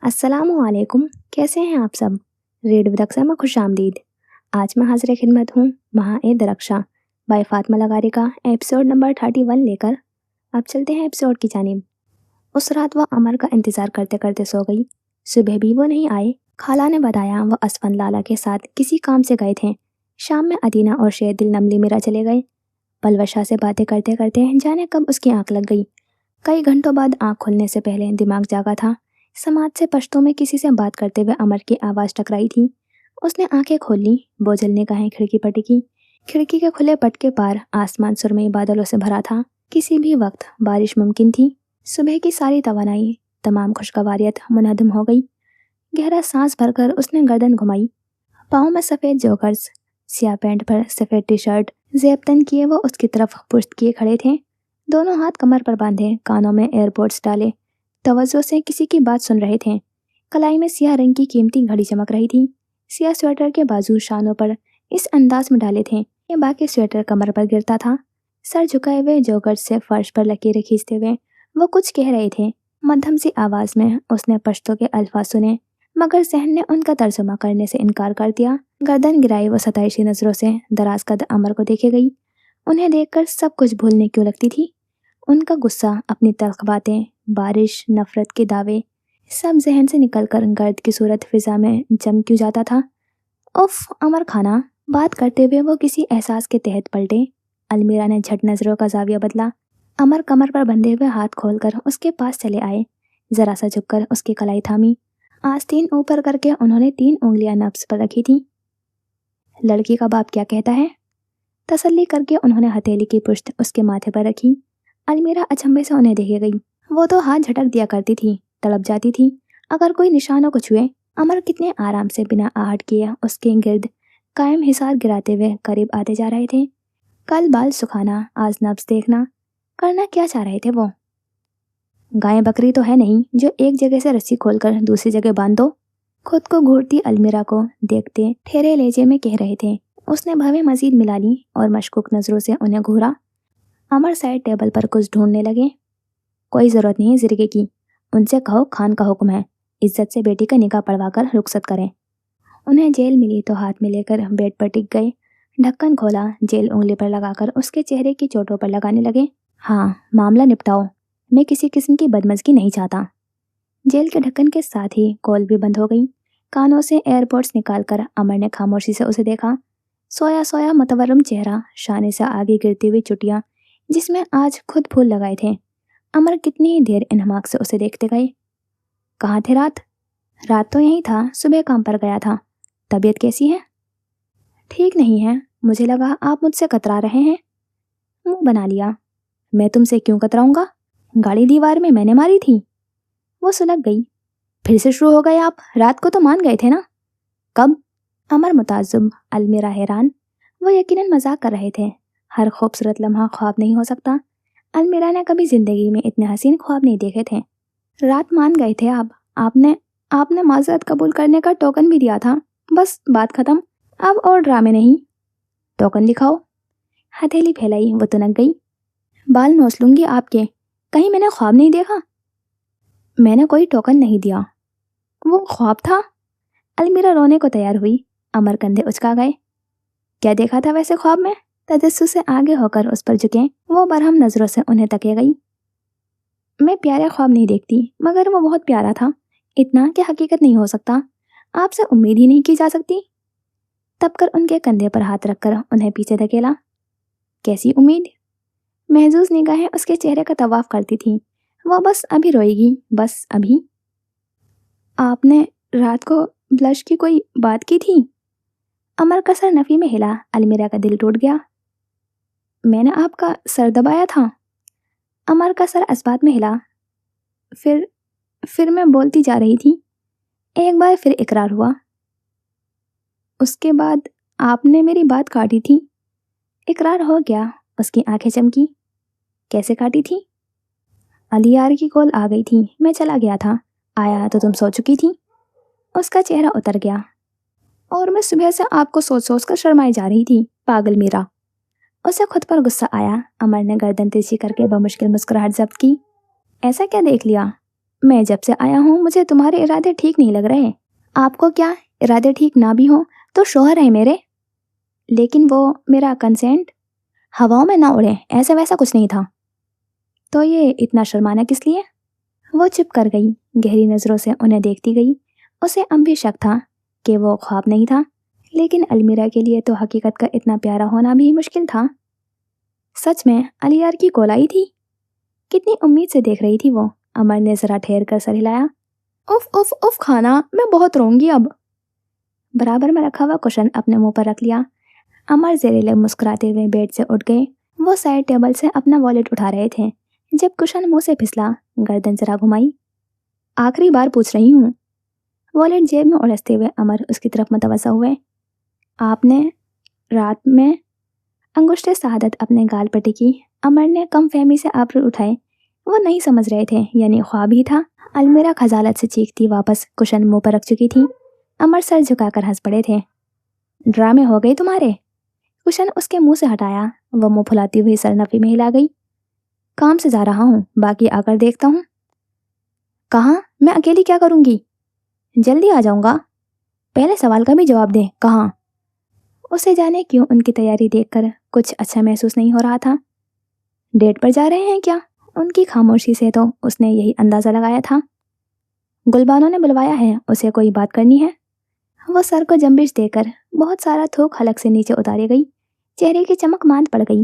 अस्सलाम वालेकुम। कैसे हैं आप सब? रेड विदक्सा में खुश आमदीद। आज मैं हाजिर खिदमत हूँ महा ए दरक्षा बाय फातिमा लगारी का एपिसोड नंबर 31 लेकर। अब चलते हैं एपिसोड की जानिब। उस रात वह अमर का इंतज़ार करते करते सो गई। सुबह भी वो नहीं आए। खाला ने बताया वह असफन लाला के साथ किसी काम से गए थे। शाम में अदीना और शेर दिल नमली मीरा चले गए। पलवशा से बातें करते करते जाने कब उसकी आंख लग गई। कई घंटों बाद आंख खुलने से पहले दिमाग जागा था। समाज से पश्तों में किसी से बात करते हुए अमर की आवाज़ टकराई थी। उसने आंखें खोल ली। बोझल निगाहें खिड़की पर टिकी। खिड़की के खुले पट के पार आसमान सुरमई बादलों से भरा था। किसी भी वक्त बारिश मुमकिन थी। सुबह की सारी तवानाई, तमाम खुशगवारियत मुनहदम हो गई। गहरा सांस भरकर उसने गर्दन घुमाई। पाँव में सफ़ेद जॉगर्स, सियाह पैंट पर सफ़ेद टी शर्ट ज़ेबतन किए वो उसकी तरफ पुश्त किए खड़े थे। दोनों हाथ कमर पर बांधे, कानों में एयरपोर्ट्स डाले, तवज्जो से किसी की बात सुन रहे थे। कलाई में सियाह रंग की कीमती घड़ी चमक रही थी। सियाह स्वेटर के बाजू शानों पर इस अंदाज में डाले थे कि बाकी स्वेटर कमर पर गिरता था। सर झुकाए हुए जॉगर्स से फर्श पर लकीरें खींचते हुए वो कुछ कह रहे थे। मध्यम सी आवाज़ में उसने पश्तो के अल्फाज सुने, मगर जहन ने उनका तर्जुमा करने से इनकार कर दिया। गर्दन गिराई वो सताइशी नज़रों से दराज कद अमर को देखे गई। उन्हें देखकर सब कुछ भूलने क्यों लगती थी। उनका गुस्सा, अपनी तल्ख बातें, बारिश, नफरत के दावे, सब जहन से निकलकर गर्द की सूरत फिजा में जम क्यों जाता था। उफ, अमर खाना। बात करते हुए वो किसी एहसास के तहत पलटे। अलमीरा ने झट नजरों का जाविया बदला। अमर कमर पर बंधे हुए हाथ खोलकर उसके पास चले आए। जरा सा झुककर उसकी कलाई थामी। आस्तीन ऊपर करके उन्होंने 3 उंगलियां नब्ज पर रखी थी। लड़की का बाप क्या कहता है? तसल्ली करके उन्होंने हथेली की पुश्त उसके माथे पर रखी। अलमीरा अचंभे से उन्हें देखे गई। वो तो हाथ झटक दिया करती थी, तड़प जाती थी अगर कोई निशानों को छुए। अमर कितने आराम से बिना आहट किए उसके गिर्द कायम हिसार गिराते हुए करीब आते जा रहे थे। कल बाल सुखाना, आज नब्ज देखना, करना क्या चाह रहे थे वो? गाय बकरी तो है नहीं जो एक जगह से रस्सी खोलकर दूसरी जगह बांध दो। खुद को घूरती अलमीरा को देखते ठहरे लहजे में कह रहे थे। उसने भवें मजीद मिला ली और मशकूक नजरों से उन्हें घूरा। अमर साइड टेबल पर कुछ ढूंढने लगे। कोई ज़रूरत नहीं जिरगे की, उनसे कहो खान का हुक्म है, इज्जत से बेटी का निकाह पढ़वाकर रुखसत करें। उन्हें जेल मिली तो हाथ में लेकर बेड पर टिक गए। ढक्कन खोला, जेल उंगली पर लगाकर उसके चेहरे की चोटों पर लगाने लगे। हाँ, मामला निपटाओ, मैं किसी किस्म की बदमज़गी नहीं चाहता। जेल के ढक्कन के साथ ही कॉल भी बंद हो गई। कानों से एयरपोर्ट्स निकालकर अमर ने खामोशी से उसे देखा। सोया सोया मुतवरम चेहरा, शाने से आगे गिरती हुई चुटियाँ जिसमें आज खुद फूल लगाए थे। अमर कितनी ही देर इन्हमाक से उसे देखते गए। कहाँ थे रात? रात तो यहीं था, सुबह काम पर गया था। तबीयत कैसी है? ठीक नहीं है, मुझे लगा आप मुझसे कतरा रहे हैं। मुंह बना लिया। मैं तुमसे क्यों कतराऊंगा? गाड़ी दीवार में मैंने मारी थी। वो सुलग गई। फिर से शुरू हो गए आप? रात को तो मान गए थे ना? कब? अमर मुताज्जुब, अलमीरा हैरान। वो यकीनन मजाक कर रहे थे। हर खूबसूरत लम्हा ख्वाब नहीं हो सकता। अलमीरा ने कभी जिंदगी में इतने हसीन ख्वाब नहीं देखे थे। रात मान गए थे आप। आपने आपने माजरत कबूल करने का टोकन भी दिया था। बस बात खत्म, अब और ड्रामे नहीं। टोकन दिखाओ। हथेली फैलाई, वो तुनक गई। बाल नोच लूंगी आपके, कहीं मैंने ख्वाब नहीं देखा? मैंने कोई टोकन नहीं दिया, वो ख्वाब था। अलमीरा रोने को तैयार हुई। अमर कंधे उचका गए। क्या देखा था वैसे ख्वाब में? तजस्सुस से आगे होकर उस पर झुके वो बरहम नजरों से उन्हें तके गई। मैं प्यारे ख्वाब नहीं देखती, मगर वो बहुत प्यारा था, इतना कि हकीकत नहीं हो सकता, आपसे उम्मीद ही नहीं की जा सकती। तब कर उनके कंधे पर हाथ रखकर उन्हें पीछे धकेला। कैसी उम्मीद? महजूज निगाहें उसके चेहरे का तवाफ करती थी। वो बस अभी रोएगी, बस अभी। आपने रात को ब्लश की कोई बात की थी? अमर का सर नफी में हिला। अलमीरा का दिल टूट गया। मैंने आपका सर दबाया था। अमर का सर अस्बात में हिला। फिर मैं बोलती जा रही थी। एक बार फिर इकरार हुआ। उसके बाद आपने मेरी बात काटी थी। इकरार हो गया। उसकी आंखें चमकी। कैसे काटी थी? अलियार की कॉल आ गई थी, मैं चला गया था। आया तो तुम सो चुकी थी। उसका चेहरा उतर गया। और मैं सुबह से आपको सोच सोच कर शर्माई जा रही थी, पागल मीरा। उसे खुद पर गुस्सा आया। अमर ने गर्दन तिरछी करके बमुश्किल मुस्कुराहट जब्त की। ऐसा क्या देख लिया? میں جب سے آیا ہوں مجھے تمہارے ارادے ٹھیک نہیں لگ رہے۔ آپ کو کیا ارادے ٹھیک نہ بھی ہوں تو شوہر ہے میرے، لیکن وہ میرا کنسینٹ ہواؤں میں نہ اڑے، ایسا ویسا کچھ نہیں تھا۔ تو یہ اتنا شرمانا کس لیے؟ وہ چپ کر گئی، گہری نظروں سے انہیں دیکھتی گئی۔ اسے اب بھی شک تھا کہ وہ خواب نہیں تھا، لیکن المیرا کے لیے تو حقیقت کا اتنا پیارا ہونا بھی مشکل تھا۔ سچ میں علیار کی کولائی تھی؟ کتنی امید سے دیکھ رہی تھی وہ۔ امر نے ذرا ٹھہر کر سر ہلایا۔ اف اف اف کھانا، میں بہت روں گی اب۔ برابر میں رکھا ہوا کشن اپنے منہ پر رکھ لیا۔ امر زہریلے مسکراتے ہوئے بیڈ سے اٹھ گئے۔ وہ سائڈ ٹیبل سے اپنا والیٹ اٹھا رہے تھے جب کشن منہ سے پھسلا، گردن ذرا گھمائی۔ آخری بار پوچھ رہی ہوں۔ والیٹ جیب میں الجھتے ہوئے امر اس کی طرف متوجہ ہوئے۔ آپ نے رات میں؟ انگشت سعادت اپنے گال پر ٹکی۔ امر نے کم فہمی سے ابرو اٹھائے۔ وہ نہیں سمجھ رہے تھے یعنی خواب ہی تھا۔ المیرا خجالت سے چیختی واپس کشن منہ پر رکھ چکی تھی۔ امر سر جھکا کر ہنس پڑے تھے۔ ڈرامے ہو گئے تمہارے؟ کشن اس کے منہ سے ہٹایا۔ وہ منہ پھلاتی ہوئی سر نفی میں ہلا گئی۔ کام سے جا رہا ہوں، باقی آ کر دیکھتا ہوں۔ کہاں؟ میں اکیلی کیا کروں گی؟ جلدی آ جاؤں گا۔ پہلے سوال کا بھی جواب دے، کہاں؟ اسے جانے کیوں ان کی تیاری دیکھ کر کچھ اچھا محسوس نہیں ہو رہا تھا۔ ڈیٹ پر جا رہے ہیں کیا؟ ان کی خاموشی سے تو اس نے یہی اندازہ لگایا تھا۔ گلبانو نے بلوایا ہے، اسے کوئی بات کرنی ہے۔ وہ سر کو جنبش دے کر بہت سارا تھوک حلق سے نیچے اتارے گئی۔ چہرے کی چمک ماند پڑ گئی۔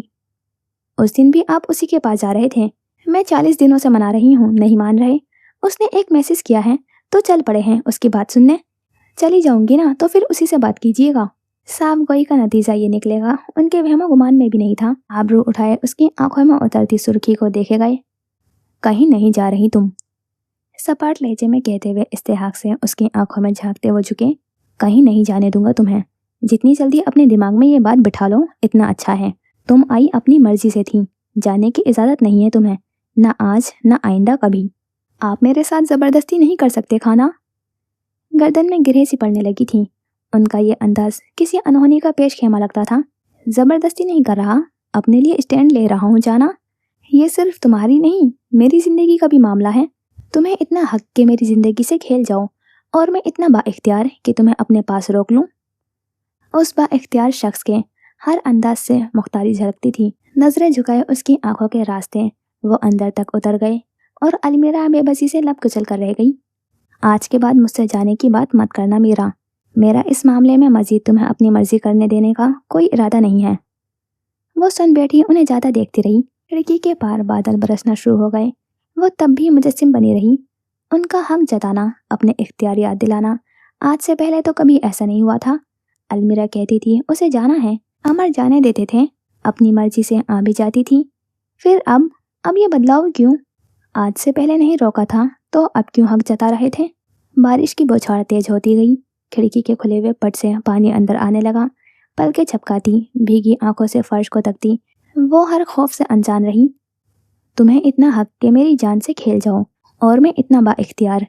اس دن بھی آپ اسی کے پاس جا رہے تھے؟ میں 40 دنوں سے منا رہی ہوں، نہیں مان رہے۔ اس نے ایک میسج کیا ہے تو چل پڑے ہیں اس کی بات سننے۔ چلی جاؤں گی نا تو پھر اسی سے بات کیجیے گا۔ صاف گوئی کا نتیجہ یہ نکلے گا، ان کے وہم و گمان میں بھی نہیں تھا۔ آبرو اٹھائے اس کی آنکھوں میں اترتی سرخی کو دیکھے گئے۔ کہیں نہیں جا رہی تم؟ سپاٹ لہجے میں کہتے ہوئے استحقاق سے اس کی آنکھوں میں جھانکتے وہ جھکے۔ کہیں نہیں جانے دوں گا تمہیں۔ جتنی جلدی اپنے دماغ میں یہ بات بٹھا لو اتنا اچھا ہے۔ تم آئی اپنی مرضی سے تھی، جانے کی اجازت نہیں ہے تمہیں، نہ آج نہ آئندہ کبھی۔ آپ میرے ساتھ زبردستی نہیں کر سکتے کھانا۔ گردن میں گرہیں سی پڑنے لگی تھی۔ ان کا یہ انداز کسی انہونی کا پیش خیمہ لگتا تھا۔ زبردستی نہیں کر رہا، اپنے لیے اسٹینڈ لے رہا ہوں جانا۔ یہ صرف تمہاری نہیں میری زندگی کا بھی معاملہ ہے۔ تمہیں اتنا حق کہ میری زندگی سے کھیل جاؤ، اور میں اتنا با اختیار کہ تمہیں اپنے پاس روک لوں۔ اس با اختیار شخص کے ہر انداز سے مختاری جھلکتی تھی۔ نظریں جھکائے اس کی آنکھوں کے راستے وہ اندر تک اتر گئے، اور المیرا بے بسی سے لب کچل کر رہ گئی۔ آج کے بعد مجھ سے جانے کی بات مت کرنا میرا اس معاملے میں مزید تمہیں اپنی مرضی کرنے دینے کا کوئی ارادہ نہیں ہے۔ وہ سن بیٹھی انہیں زیادہ دیکھتی رہی۔ کھڑکی کے پار بادل برسنا شروع ہو گئے۔ وہ تب بھی مجسم بنی رہی۔ ان کا حق جتانا، اپنے اختیارات دلانا، آج سے پہلے تو کبھی ایسا نہیں ہوا تھا۔ المیرا کہتی تھی اسے جانا ہے، امر جانے دیتے تھے، اپنی مرضی سے آ بھی جاتی تھی۔ پھر اب یہ بدلاؤ کیوں؟ آج سے پہلے نہیں روکا تھا تو اب کیوں حق جتا رہے تھے؟ بارش کی بوچھاڑ تیز ہوتی گئی۔ کھڑکی کے کھلے ہوئے پٹ سے پانی اندر آنے لگا۔ پلکیں جھپکاتی، بھیگی آنکھوں سے فرش کو تکتی، وہ ہر خوف سے انجان رہی۔ تمہیں اتنا حق کہ میری جان سے کھیل جاؤ، اور میں اتنا با اختیار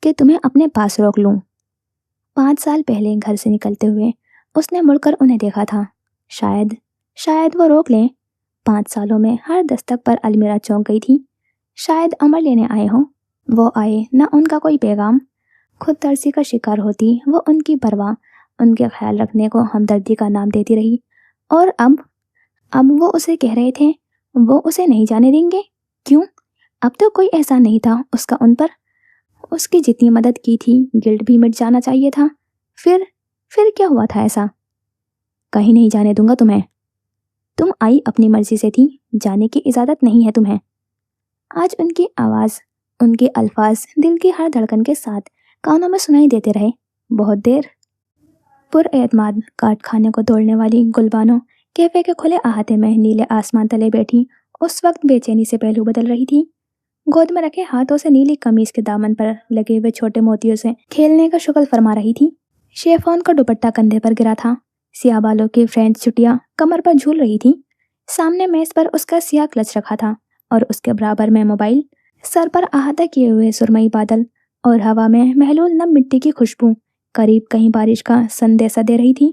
کہ تمہیں اپنے پاس روک لوں۔ 5 سال پہلے گھر سے نکلتے ہوئے اس نے مڑ کر انہیں دیکھا تھا۔ شاید وہ روک لیں۔ 5 سالوں میں ہر دستک پر المیرا چونک گئی تھی۔ شاید امر لینے آئے ہوں۔ وہ آئے نہ، ان کا کوئی پیغام۔ خود ترسی کا شکار ہوتی وہ ان کی پرواہ، ان کے خیال رکھنے کو ہمدردی کا نام دیتی رہی۔ اور اب وہ اسے کہہ رہے تھے وہ اسے نہیں جانے دیں گے۔ کیوں؟ اب تو کوئی احسان نہیں تھا اس کا ان پر۔ اس کی جتنی مدد کی تھی گلٹ بھی مٹ جانا چاہیے تھا۔ پھر کیا ہوا تھا ایسا؟ کہیں نہیں جانے دوں گا تمہیں۔ تم آئی اپنی مرضی سے تھی، جانے کی اجازت نہیں ہے تمہیں۔ آج ان کی آواز، ان کے الفاظ دل کی ہر دھڑکن کے ساتھ کانوں میں سنائی دیتے رہے بہت دیر۔ پر اعتماد کاٹ کھانے کو توڑنے والی گلبانو کیفے کے کھلے احاطے میں نیلے آسمان تلے بیٹھی اس وقت بے چینی سے پہلو بدل رہی تھی۔ گود میں رکھے ہاتھوں سے نیلی قمیص کے دامن پر لگے ہوئے چھوٹے موتیوں سے کھیلنے کا شغل فرما رہی تھی۔ شیفون کا دوپٹہ کندھے پر گرا تھا۔ سیاہ بالوں کی فرینچ چٹیاں کمر پر جھول رہی تھی۔ سامنے میز پر اس کا سیاہ کلچ رکھا تھا، اور اس کے برابر میں موبائل۔ سر پر احاطہ کیے ہوئے سرمئی بادل، اور ہوا میں محلول نم مٹی کی خوشبو قریب کہیں بارش کا سندیسہ دے رہی تھی۔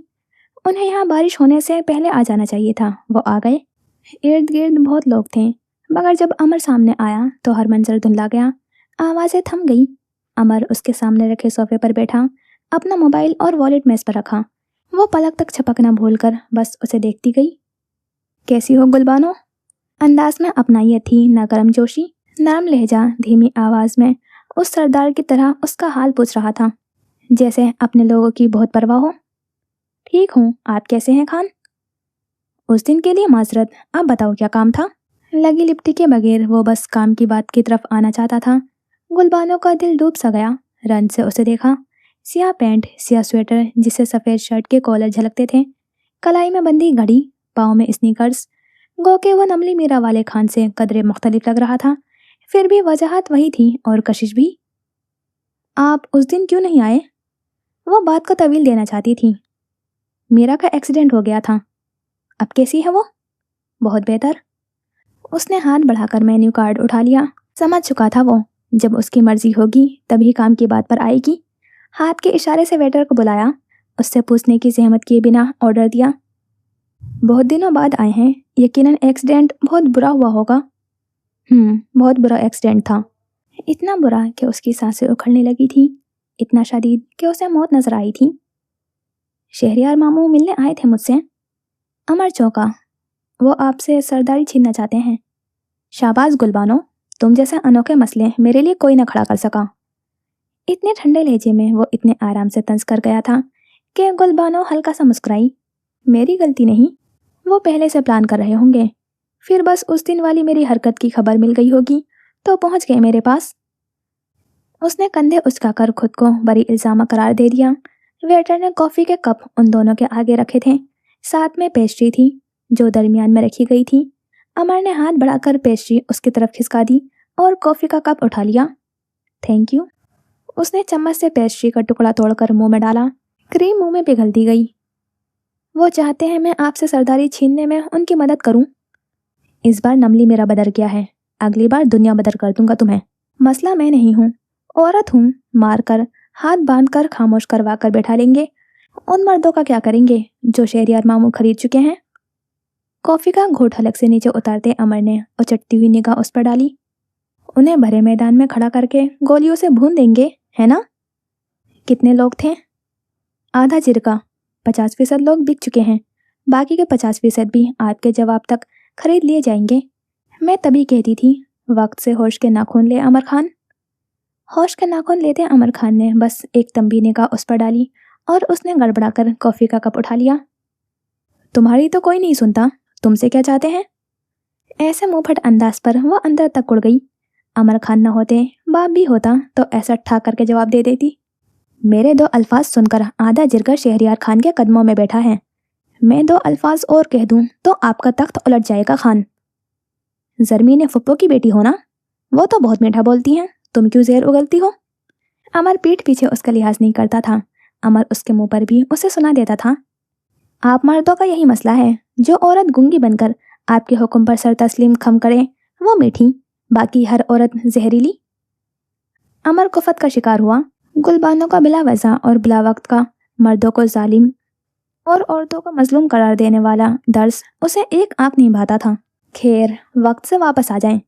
انہیں یہاں بارش ہونے سے پہلے آ جانا چاہیے تھا۔ وہ آ گئے۔ ارد گرد بہت لوگ تھے، مگر جب امر سامنے آیا تو ہر منظر دھندلا گیا۔ आवाज़ें थम गई। अमर उसके सामने रखे सोफे पर बैठा, अपना मोबाइल और वॉलेट मेज पर रखा। वो पलक तक झपकना भूलकर बस उसे देखती गई। कैसी हो गुलबानो? अंदाज में अपनाई थी ना गर्मजोशी, नरम लहजा धीमी आवाज़ में उस सरदार की तरह उसका हाल पूछ रहा था, जैसे अपने लोगों की बहुत परवाह हो। ठीक हूँ, आप कैसे हैं खान? उस दिन के लिए माजरत, आप बताओ क्या काम था? लगी लिपटी के बगैर वो बस काम की बात की तरफ आना चाहता था। गुलबानो का दिल डूब सा गया। रन से उसे देखा, सियाह पैंट, सियाह स्वेटर जिसे सफ़ेद शर्ट के कॉलर झलकते थे, कलाई में बंधी घड़ी, पाँव में स्नीकर्स। गो के वो नमली मीरा वाले खान से कदरे मुख्तलिफ लग रहा था, फिर भी वजहत वही थी और कशिश भी। आप उस दिन क्यों नहीं आए? वो बात को तवील देना चाहती थी। मीरा का एक्सीडेंट हो गया था। अब कैसी है वो? बहुत बेहतर। उसने हाथ बढ़ाकर मेन्यू कार्ड उठा लिया। समझ चुका था वो, जब उसकी मर्जी होगी तभी काम की बात पर आएगी। हाथ के इशारे से वेटर को बुलाया, उससे पूछने की जहमत किए बिना ऑर्डर दिया। बहुत दिनों बाद आए हैं, यकीनन एक्सीडेंट बहुत बुरा हुआ होगा। बहुत बुरा एक्सीडेंट था। इतना बुरा कि उसकी सांसें उखड़ने लगी थी, इतना शदीद कि उसे मौत नजर आई थी। शहरियार मामू मिलने आए थे मुझसे। अमर चौंका। वो आपसे सरदारी छीनना चाहते हैं। शाबाश गुलबानो, तुम जैसे अनोखे मसले मेरे लिए कोई न खड़ा कर सका। इतने ठंडे लहजे में वो इतने आराम से तंज कर गया था कि गुलबानो हल्का सा मुस्कुराई। मेरी गलती नहीं, वो पहले से प्लान कर रहे होंगे। फिर बस उस दिन वाली मेरी हरकत की खबर मिल गई होगी तो पहुंच गए मेरे पास। उसने कंधे उचकाकर खुद को बड़ी इल्जामा करार दे दिया। वेटर ने कॉफ़ी के कप उन दोनों के आगे रखे थे, साथ में पेस्ट्री थी जो दरमियान में रखी गई थी। अमर ने हाथ बढ़ाकर पेस्ट्री उसकी तरफ खिसका दी और कॉफ़ी का कप उठा लिया। Thank you. उसने चम्मच से पेस्ट्री का टुकड़ा तोड़कर मुंह में डाला। क्रीम मुंह में पिघल दी गई। वो चाहते हैं मैं आपसे सरदारी छीनने में उनकी मदद करूं। इस बार नमली मेरा बदर गया है, अगली बार दुनिया बदर कर दूंगा तुम्हें। मसला मैं नहीं हूँ, औरत हूँ। मारकर, हाथ बांधकर, खामोश करवा कर बैठा लेंगे। उन मर्दों का क्या करेंगे जो शहरियार मामू खरीद चुके हैं? कॉफी का घूंट हलक से नीचे उतारते अमर ने उचटती हुई निगाह उस पर डाली। उन्हें भरे मैदान में खड़ा करके गोलियों से भून देंगे, है ना? कितने लोग थे? आधा जिरका। 50% लोग बिक चुके हैं, बाकी के 50% भी आपके जवाब तक खरीद लिए जाएंगे। मैं तभी कहती थी, वक्त से होश के नाखून ले अमर खान। होश के नाखून लेते अमर खान ने बस एक तंबी निगाह उस पर डाली और उसने गड़बड़ाकर कॉफ़ी का कप उठा लिया। तुम्हारी तो कोई नहीं सुनता, तुमसे क्या चाहते हैं? ऐसे मुंहफट अंदाज पर वो अंदर तक उड़ गई। अमर खान न होते, बाप भी होता तो ऐसा ठा करके जवाब दे देती। मेरे 2 अल्फाज सुनकर आधा जिरगा शहरियार खान के कदमों में बैठा है। मैं 2 अल्फाज और कह दूं तो आपका तख्त उलट जाएगा खान। जरमी ने फुप्पो की बेटी हो ना? वो तो बहुत मीठा बोलती हैं, तुम क्यों जहर उगलती हो? अमर पीठ पीछे उसका लिहाज नहीं करता था। अमर उसके मुंह पर भी उसे सुना देता था। आप मर्दों का यही मसला है, जो औरत गूंगी बनकर आपके हुक्म पर सर तस्लीम खम करे वो मीठी, बाकी हर औरत जहरीली। अमर कुफत का शिकार हुआ। गुलबानों का बिला वजह और बिला वक्त का मर्दों को जालिम और औरतों को मजलूम करार देने वाला दर्स उसे एक आंख नहीं भाता था। खैर, वक्त से वापस आ जाएं।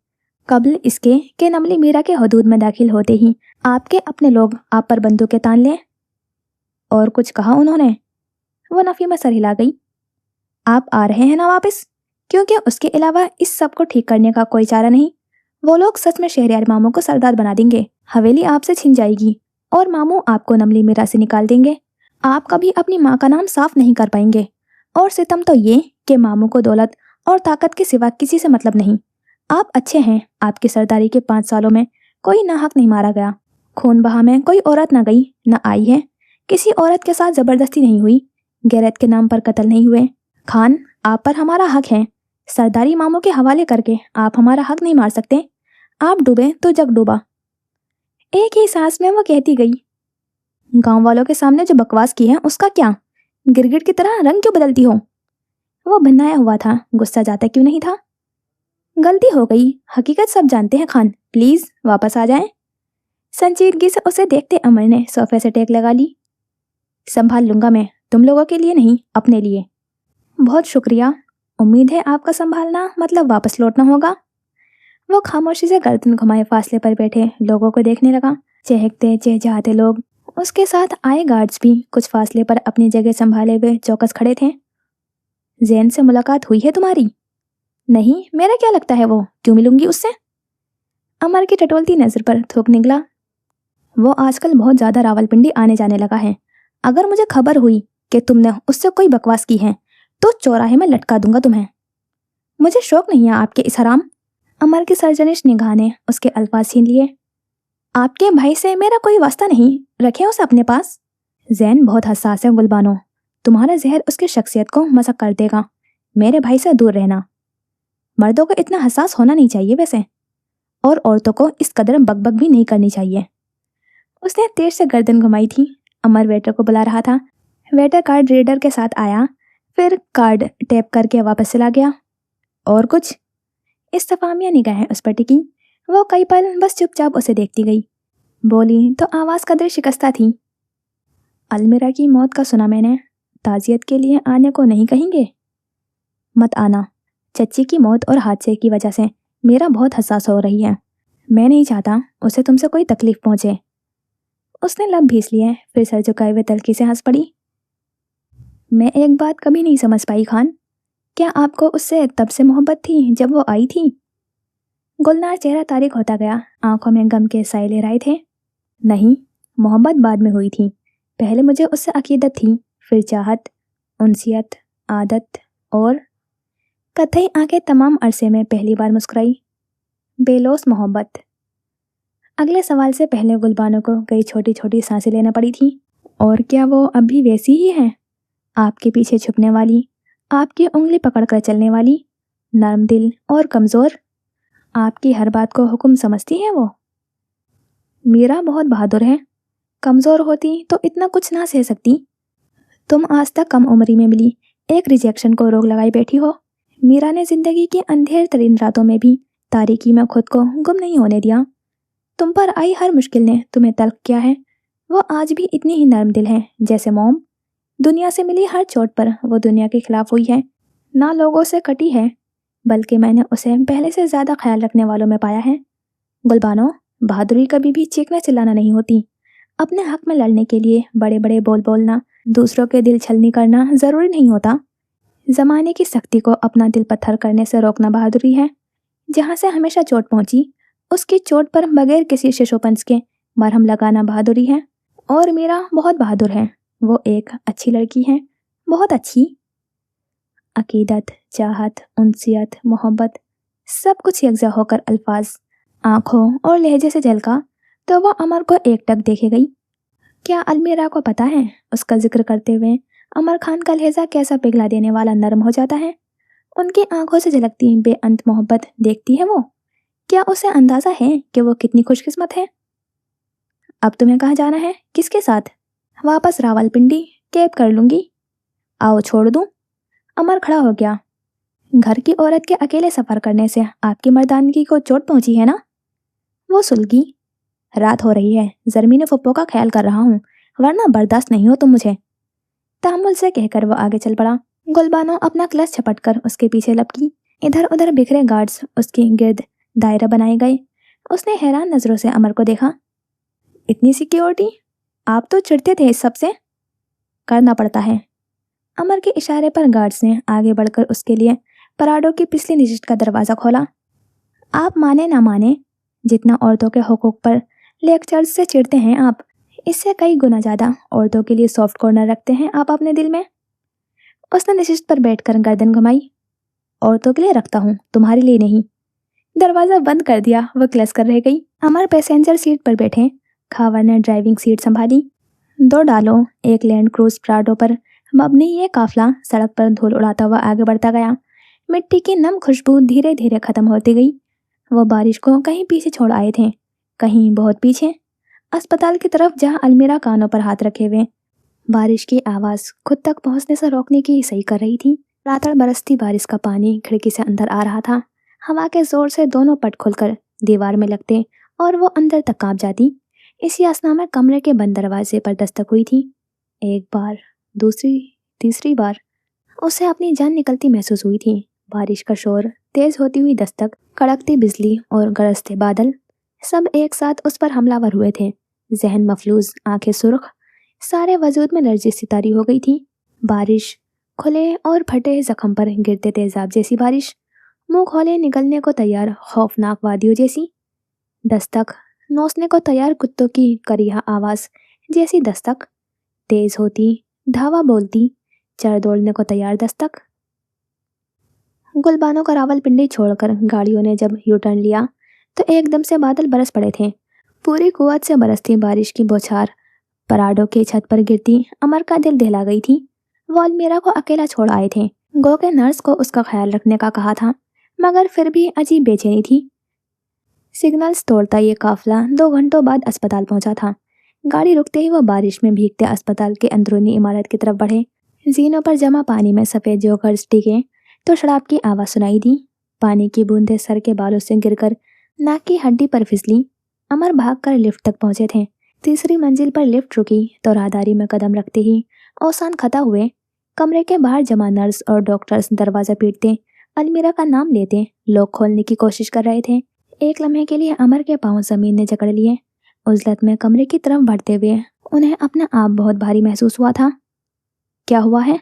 कबल इसके कि नमली मीरा के हदूद में दाखिल होते ही आपके अपने लोग आप पर बंदूकें तान लें। और कुछ कहा उन्होंने? वो नफी में सर हिला गई। आप आ रहे हैं ना वापस? क्योंकि उसके अलावा इस सब को ठीक करने का कोई चारा नहीं। वो लोग सच में शहरियार मामू को सरदार बना देंगे, हवेली आपसे छिन जाएगी और मामू आपको नमली मीरा से निकाल देंगे। आप कभी अपनी माँ का नाम साफ नहीं कर पाएंगे। और सितम तो ये कि मामू को दौलत और ताकत के सिवा किसी से मतलब नहीं। आप अच्छे हैं, आपकी सरदारी के 5 सालों में कोई नाहक नहीं मारा गया, खून बहा में कोई औरत ना गई ना आई है, किसी औरत के साथ जबरदस्ती नहीं हुई, गैरत के नाम पर कत्ल नहीं हुए। खान, आप पर हमारा हक है। सरदारी मामू के हवाले करके आप हमारा हक नहीं मार सकते। आप डूबे तो जग डूबा। एक ही सांस में वो कहती गई। गांव वालों के सामने जो बकवास की है उसका क्या? गिरगिट की तरह रंग क्यों बदलती हो? वो भिन्नाया हुआ था, गुस्सा जाता क्यों नहीं था? गलती हो गई, हकीकत सब जानते हैं खान, प्लीज वापस आ जाएं। संजीदगी से उसे देखते अमर ने सोफे से टेक लगा ली। संभाल लूंगा मैं, तुम लोगों के लिए नहीं, अपने लिए। बहुत शुक्रिया। उम्मीद है आपका संभालना मतलब वापस लौटना होगा। वो खामोशी से गर्दन घुमाए फासले पर बैठे लोगों को देखने लगा। चहकते चहचहाते लोग, उसके साथ आए गार्ड्स भी कुछ फासले पर अपनी जगह संभाले हुए चौकस खड़े थे। जैन से मुलाकात हुई है तुम्हारी? नहीं, मेरा क्या लगता है वो, क्यों मिलूंगी उससे? अमर की टटोलती नजर पर थूक निकला। वो आजकल बहुत ज्यादा रावलपिंडी आने जाने लगा है। अगर मुझे खबर हुई कि तुमने उससे कोई बकवास की है तो चौराहे में लटका दूंगा तुम्हें। मुझे शौक नहीं है आपके इस हराम। अमर की सरजनिश निगाह ने उसके अल्फाज छीन लिए। आपके भाई से मेरा कोई वास्ता नहीं, रखे उसे अपने पास। जैन बहुत हसास है गुलबानो, तुम्हारा जहर उसकी शख्सियत को मसक कर देगा। मेरे भाई से दूर रहना। मर्दों को इतना हसास होना नहीं चाहिए वैसे, और औरतों को इस कदर बकबक भी नहीं करनी चाहिए। उसने तेज से गर्दन घुमाई थी। अमर वेटर को बुला रहा था। वेटर कार्ड रीडर के साथ आया, फिर कार्ड टैप करके वापस चला गया। और कुछ? इस्तफामिया निगाहें उस पर टिकी। वो कई पल बस चुपचाप उसे देखती गई। बोली तो आवाज कदर शिकस्ता थी। अलमीरा की मौत का सुना मैंने, ताजियत के लिए आने को नहीं कहेंगे? मत आना, चच्ची की मौत और हादसे की वजह से मेरा बहुत हसास हो रही है। मैं नहीं चाहता उसे तुमसे कोई तकलीफ पहुंचे। उसने लब भींच लिए, फिर सर झुकाए हुए तल्खी से हंस पड़ी। मैं एक बात कभी नहीं समझ पाई खान, क्या आपको उससे तब से मोहब्बत थी जब वो आई थी? गुलनार चेहरा तारीक होता गया, आंखों में गम के साए लहराए थे। नहीं, मोहब्बत बाद में हुई थी। पहले मुझे उससे अकीदत थी, फिर चाहत, उनसियत, आदत और कथई आंखें तमाम अरसे में पहली बार मुस्कुराई। बेलोस मोहब्बत। अगले सवाल से पहले गुलबानो को कई छोटी छोटी सांसें लेना पड़ी थी। और क्या वो अब भी वैसी ही है, आपके पीछे छुपने वाली, आपकी उंगली पकड़कर चलने वाली, नरम दिल और कमज़ोर? आपकी हर बात को हुक्म समझती है वो? मीरा बहुत बहादुर है, कमज़ोर होती तो इतना कुछ ना सह सकती। तुम आज तक कम उम्री में मिली एक रिजेक्शन को रोक लगाई बैठी हो। मीरा ने जिंदगी की अंधेर तरीन रातों में भी तारीकी में खुद को गुम नहीं होने दिया। तुम पर आई हर मुश्किल ने तुम्हें तल्ख किया है। वो आज भी इतनी ही नरम दिल है जैसे मोम। दुनिया से मिली हर चोट पर वो दुनिया के खिलाफ हुई है, ना लोगों से कटी है, बल्कि मैंने उसे पहले से ज्यादा ख्याल रखने वालों में पाया है। गुलबानो, बहादुरी कभी भी चीखना चिल्लाना नहीं होती। अपने हक में लड़ने के लिए बड़े बड़े बोल बोलना, दूसरों के दिल छलनी करना जरूरी नहीं होता। जमाने की सख्ती को अपना दिल पत्थर करने से रोकना बहादुरी है। जहाँ से हमेशा चोट पहुंची, उसकी चोट पर बगैर किसी शिशोपंस के मरहम लगाना बहादुरी है। और मीरा बहुत बहादुर है। वो एक अच्छी लड़की है, बहुत अच्छी। अकीदत, चाहत, उनसियत, मोहब्बत, सब कुछ यकजा होकर अल्फाज, आंखों और लहजे से झलका तो वो अमर को एकटक देखे गई। क्या अलमीरा को पता है, उसका जिक्र करते हुए अमर खान का लहजा कैसा पिघला देने वाला नरम हो जाता है। उनकी आंखों से झलकती बेअंत मोहब्बत देखती है वो। क्या उसे अंदाजा है कि वो कितनी खुशकिस्मत है? अब तुम्हें कहाँ जाना है, किसके साथ? वापस रावलपिंडी, कैब कर लूंगी। आओ छोड़ दूं? अमर खड़ा हो गया। घर की औरत के अकेले सफर करने से आपकी मर्दानगी को चोट पहुंची है ना? वो सुलगी। रात हो रही है, जरमीन फुप्पो का ख्याल कर रहा हूँ, वरना बर्दाश्त नहीं हो तुम मुझे। तामुल से कहकर वो आगे चल पड़ा। गुलबानो अपना क्लच झपटकर उसके पीछे लपकी। इधर उधर बिखरे गार्ड्स उसके गिर्द दायरा बनाए गए। उसने हैरान नजरों से अमर को देखा। इतनी सिक्योरिटी? आप तो चिढ़ते थे इस सब से। करना पड़ता है। अमर के इशारे पर गार्ड्स ने आगे बढ़कर उसके लिए पराडो की पिछली निशित का दरवाजा खोला। आप माने ना माने, जितना औरतों के हुकूक पर लेक्चर्स से चिढ़ते हैं आप, इससे कई गुना ज्यादा औरतों के लिए सॉफ्ट कॉर्नर रखते हैं आप अपने दिल में। उसने नशिस्त पर बैठकर गर्दन घुमाई। औरतों के लिए रखता हूँ, तुम्हारे लिए नहीं। दरवाजा बंद कर दिया, वो क्लस कर रह गई। अमर पैसेंजर सीट पर बैठे, खावर ने ड्राइविंग सीट संभाली। दो डालो एक लैंड क्रूज प्राडो पर मबनी ये काफला सड़क पर धूल उड़ाता हुआ आगे बढ़ता गया। मिट्टी की नम खुशबू धीरे धीरे खत्म होती गई। वो बारिश को कहीं पीछे छोड़ आए थे, कहीं बहुत पीछे, अस्पताल की तरफ, जहां अलमीरा कानों पर हाथ रखे हुए बारिश की आवाज खुद तक पहुंचने से रोकने की सही कर रही थी। रातड़ बरसती बारिश का पानी खिड़की से अंदर आ रहा था। हवा के जोर से दोनों पट खुलकर दीवार में लगते और वो अंदर तक कांप जाती। इसी असना में कमरे के बंद दरवाजे पर दस्तक हुई थी। एक बार, दूसरी, तीसरी बार उसे अपनी जान निकलती महसूस हुई थी। बारिश का शोर, तेज होती हुई दस्तक, कड़कती बिजली और गरजते बादल सब एक साथ उस पर हमलावर हुए थे। जहन मफलूज, आंखें सुर्ख, सारे वजूद में लर्जिश सी तारी हो गई थी। बारिश, खुले और फटे जख्म पर गिरते तेजाब जैसी बारिश, मुंह खोले निकलने को तैयार खौफनाक वादियों जैसी दस्तक, नौचने को तैयार कुत्तों की करिहा आवाज जैसी दस्तक, तेज होती, धावा बोलती, चढ़ दौड़ने को तैयार दस्तक। गुलबानों का रावलपिंडी छोड़कर गाड़ियों ने जब यू टर्न लिया तो एकदम से बादल बरस पड़े थे। पूरी कुव्वत से बरसती बारिश की बौछार पराडों की छत पर गिरती अमर का दिल दहला गई थी। वो अलमीरा को अकेला छोड़ आए थे। गो के नर्स को उसका ख्याल रखने का कहा था, मगर फिर भी अजीब बेचैनी थी। सिग्नल्स तोड़ता ये काफिला 2 घंटों बाद अस्पताल पहुंचा था। गाड़ी रुकते ही वो बारिश में भीगते अस्पताल के अंदरूनी इमारत की तरफ बढ़े। जीनों पर जमा पानी में सफ़ेद जोकर्स टिके तो शराब की आवाज़ सुनाई दी। पानी की बूंदें सर के बालों से गिरकर नाक की हड्डी पर फिसली। अमर भागकर लिफ्ट तक पहुंचे थे। तीसरी मंजिल पर लिफ्ट रुकी तो राहदारी में कदम रखते ही औसान खता हुए कमरे के बाहर जमा नर्स और डॉक्टर्स दरवाजा पीटते, अलमीरा का नाम लेते, लॉक खोलने की कोशिश कर रहे थे। एक लम्हे के लिए अमर के पांव जमीन ने जकड़ लिए। उजलत में कमरे की तरफ बढ़ते हुए उन्हें अपना आप बहुत भारी महसूस हुआ था। क्या हुआ है?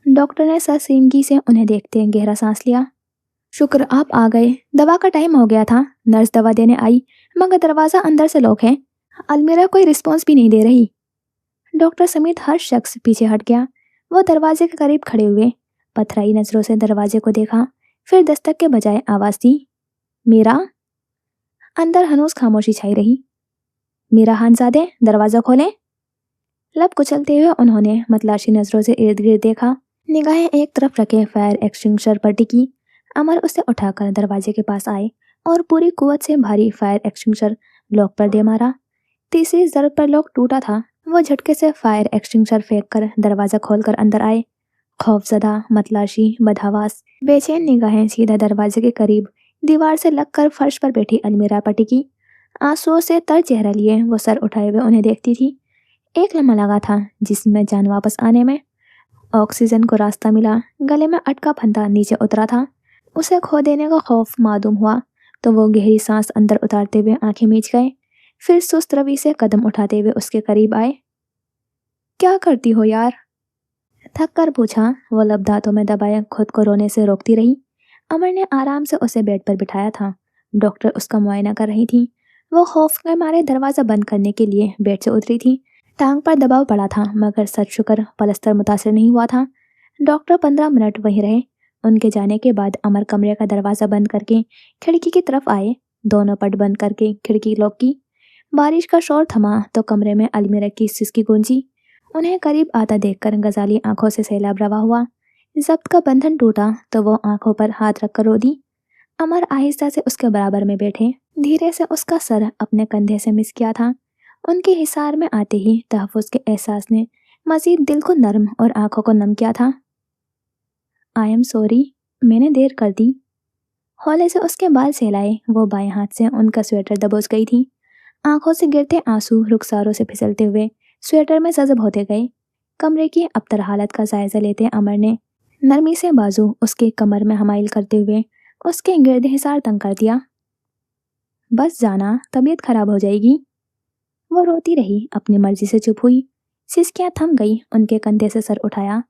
डॉक्टर ने ससीमगी से उन्हें देखते गहरा सांस लिया। शुक्र आप आ गए, दवा का टाइम हो गया था। नर्स दवा देने आई, मगर दरवाज़ा अंदर से लॉक है। अलमीरा कोई रिस्पॉन्स भी नहीं दे रही। डॉक्टर समेत हर शख्स पीछे हट गया। वो दरवाजे के करीब खड़े हुए, पथराई नजरों से दरवाजे को देखा, फिर दस्तक के बजाय आवाज़ दी, मीरा। अंदर हनूस खामोशी छाई रही। मीरा खानजादे, दरवाज़ा खोलें। लब कुचलते हुए उन्होंने मतलाशी नजरों से इर्द गिर्द देखा। निगाहें एक तरफ रखे फायर एक्सटिंग्विशर पर टिकी। अमर उसे उठाकर दरवाजे के पास आए और पूरी कुव्वत से भारी फायर एक्सटिंग्विशर लॉक पर दे मारा। तीसरी ज़रब पर लॉक टूटा था। वो झटके से फायर एक्सटिंग्विशर फेंक कर दरवाज़ा खोलकर अंदर आए। खौफजदा, मतलाशी, बदहवास, बेचैन निगाहें सीधा दरवाजे के करीब दीवार से लगकर फर्श पर बैठी अलमीरा पर टिकी। आंसुओं से तर चेहरा लिए वो सर उठाए हुए उन्हें देखती थी। एक लम्हा लगा था जिसमें जान वापस आने में। ऑक्सीजन को रास्ता मिला। गले में अटका फंदा नीचे उतरा था। उसे खो देने का खौफ मालूम हुआ तो वो गहरी सांस अंदर उतारते हुए आंखें मीच गए, फिर सुस्त रवि से कदम उठाते हुए उसके करीब आए। क्या करती हो यार? थक कर पूछा। वो लब दांतों में दबाए खुद को रोने से रोकती रही। अमर ने आराम से उसे बेड पर बिठाया था। डॉक्टर उसका मुआयना कर रही थी। वो खौफ के मारे दरवाज़ा बंद करने के लिए बेड से उतरी थी। टांग पर दबाव पड़ा था, मगर सच शुक्र पलस्तर मुतासिर नहीं हुआ था। डॉक्टर 15 मिनट वहीं रहे। उनके जाने के बाद अमर कमरे का दरवाज़ा बंद करके खिड़की की तरफ आए। दोनों पट बंद करके खिड़की लॉक की। बारिश का शोर थमा तो कमरे में अलमीरा की सिसकी गूंजी। उन्हें करीब आता देखकर गजाली आंखों से सैलाब रवा हुआ। जब्त का बंधन टूटा तो वो आंखों पर हाथ रखकर रो दी। अमर आहिस्ता से उसके बराबर में बैठे, धीरे से उसका सर अपने कंधे से मिस किया था। उनके हिसार में आते ही तहफ़्फ़ुज़ के एहसास ने मजीद दिल को नरम और आंखों को नम किया था। आई एम सॉरी, मैंने देर कर दी। हौले से उसके बाल सहलाए। वो बाएं हाथ से उनका स्वेटर दबोच गई थी। आंखों से गिरते आंसू रुखसारों से फिसलते हुए स्वेटर में जज़ब होते गए। कमरे की अबतर हालत का जायजा लेते अमर ने नरमी से बाजू उसकी कमर में हमाइल करते हुए उसके गिर्द हिसार तंग कर दिया। बस जाना, तबीयत खराब हो जाएगी। वो रोती रही, अपनी मर्जी से चुप हुई। सिसकियां थम गई। उनके कंधे से सर उठाया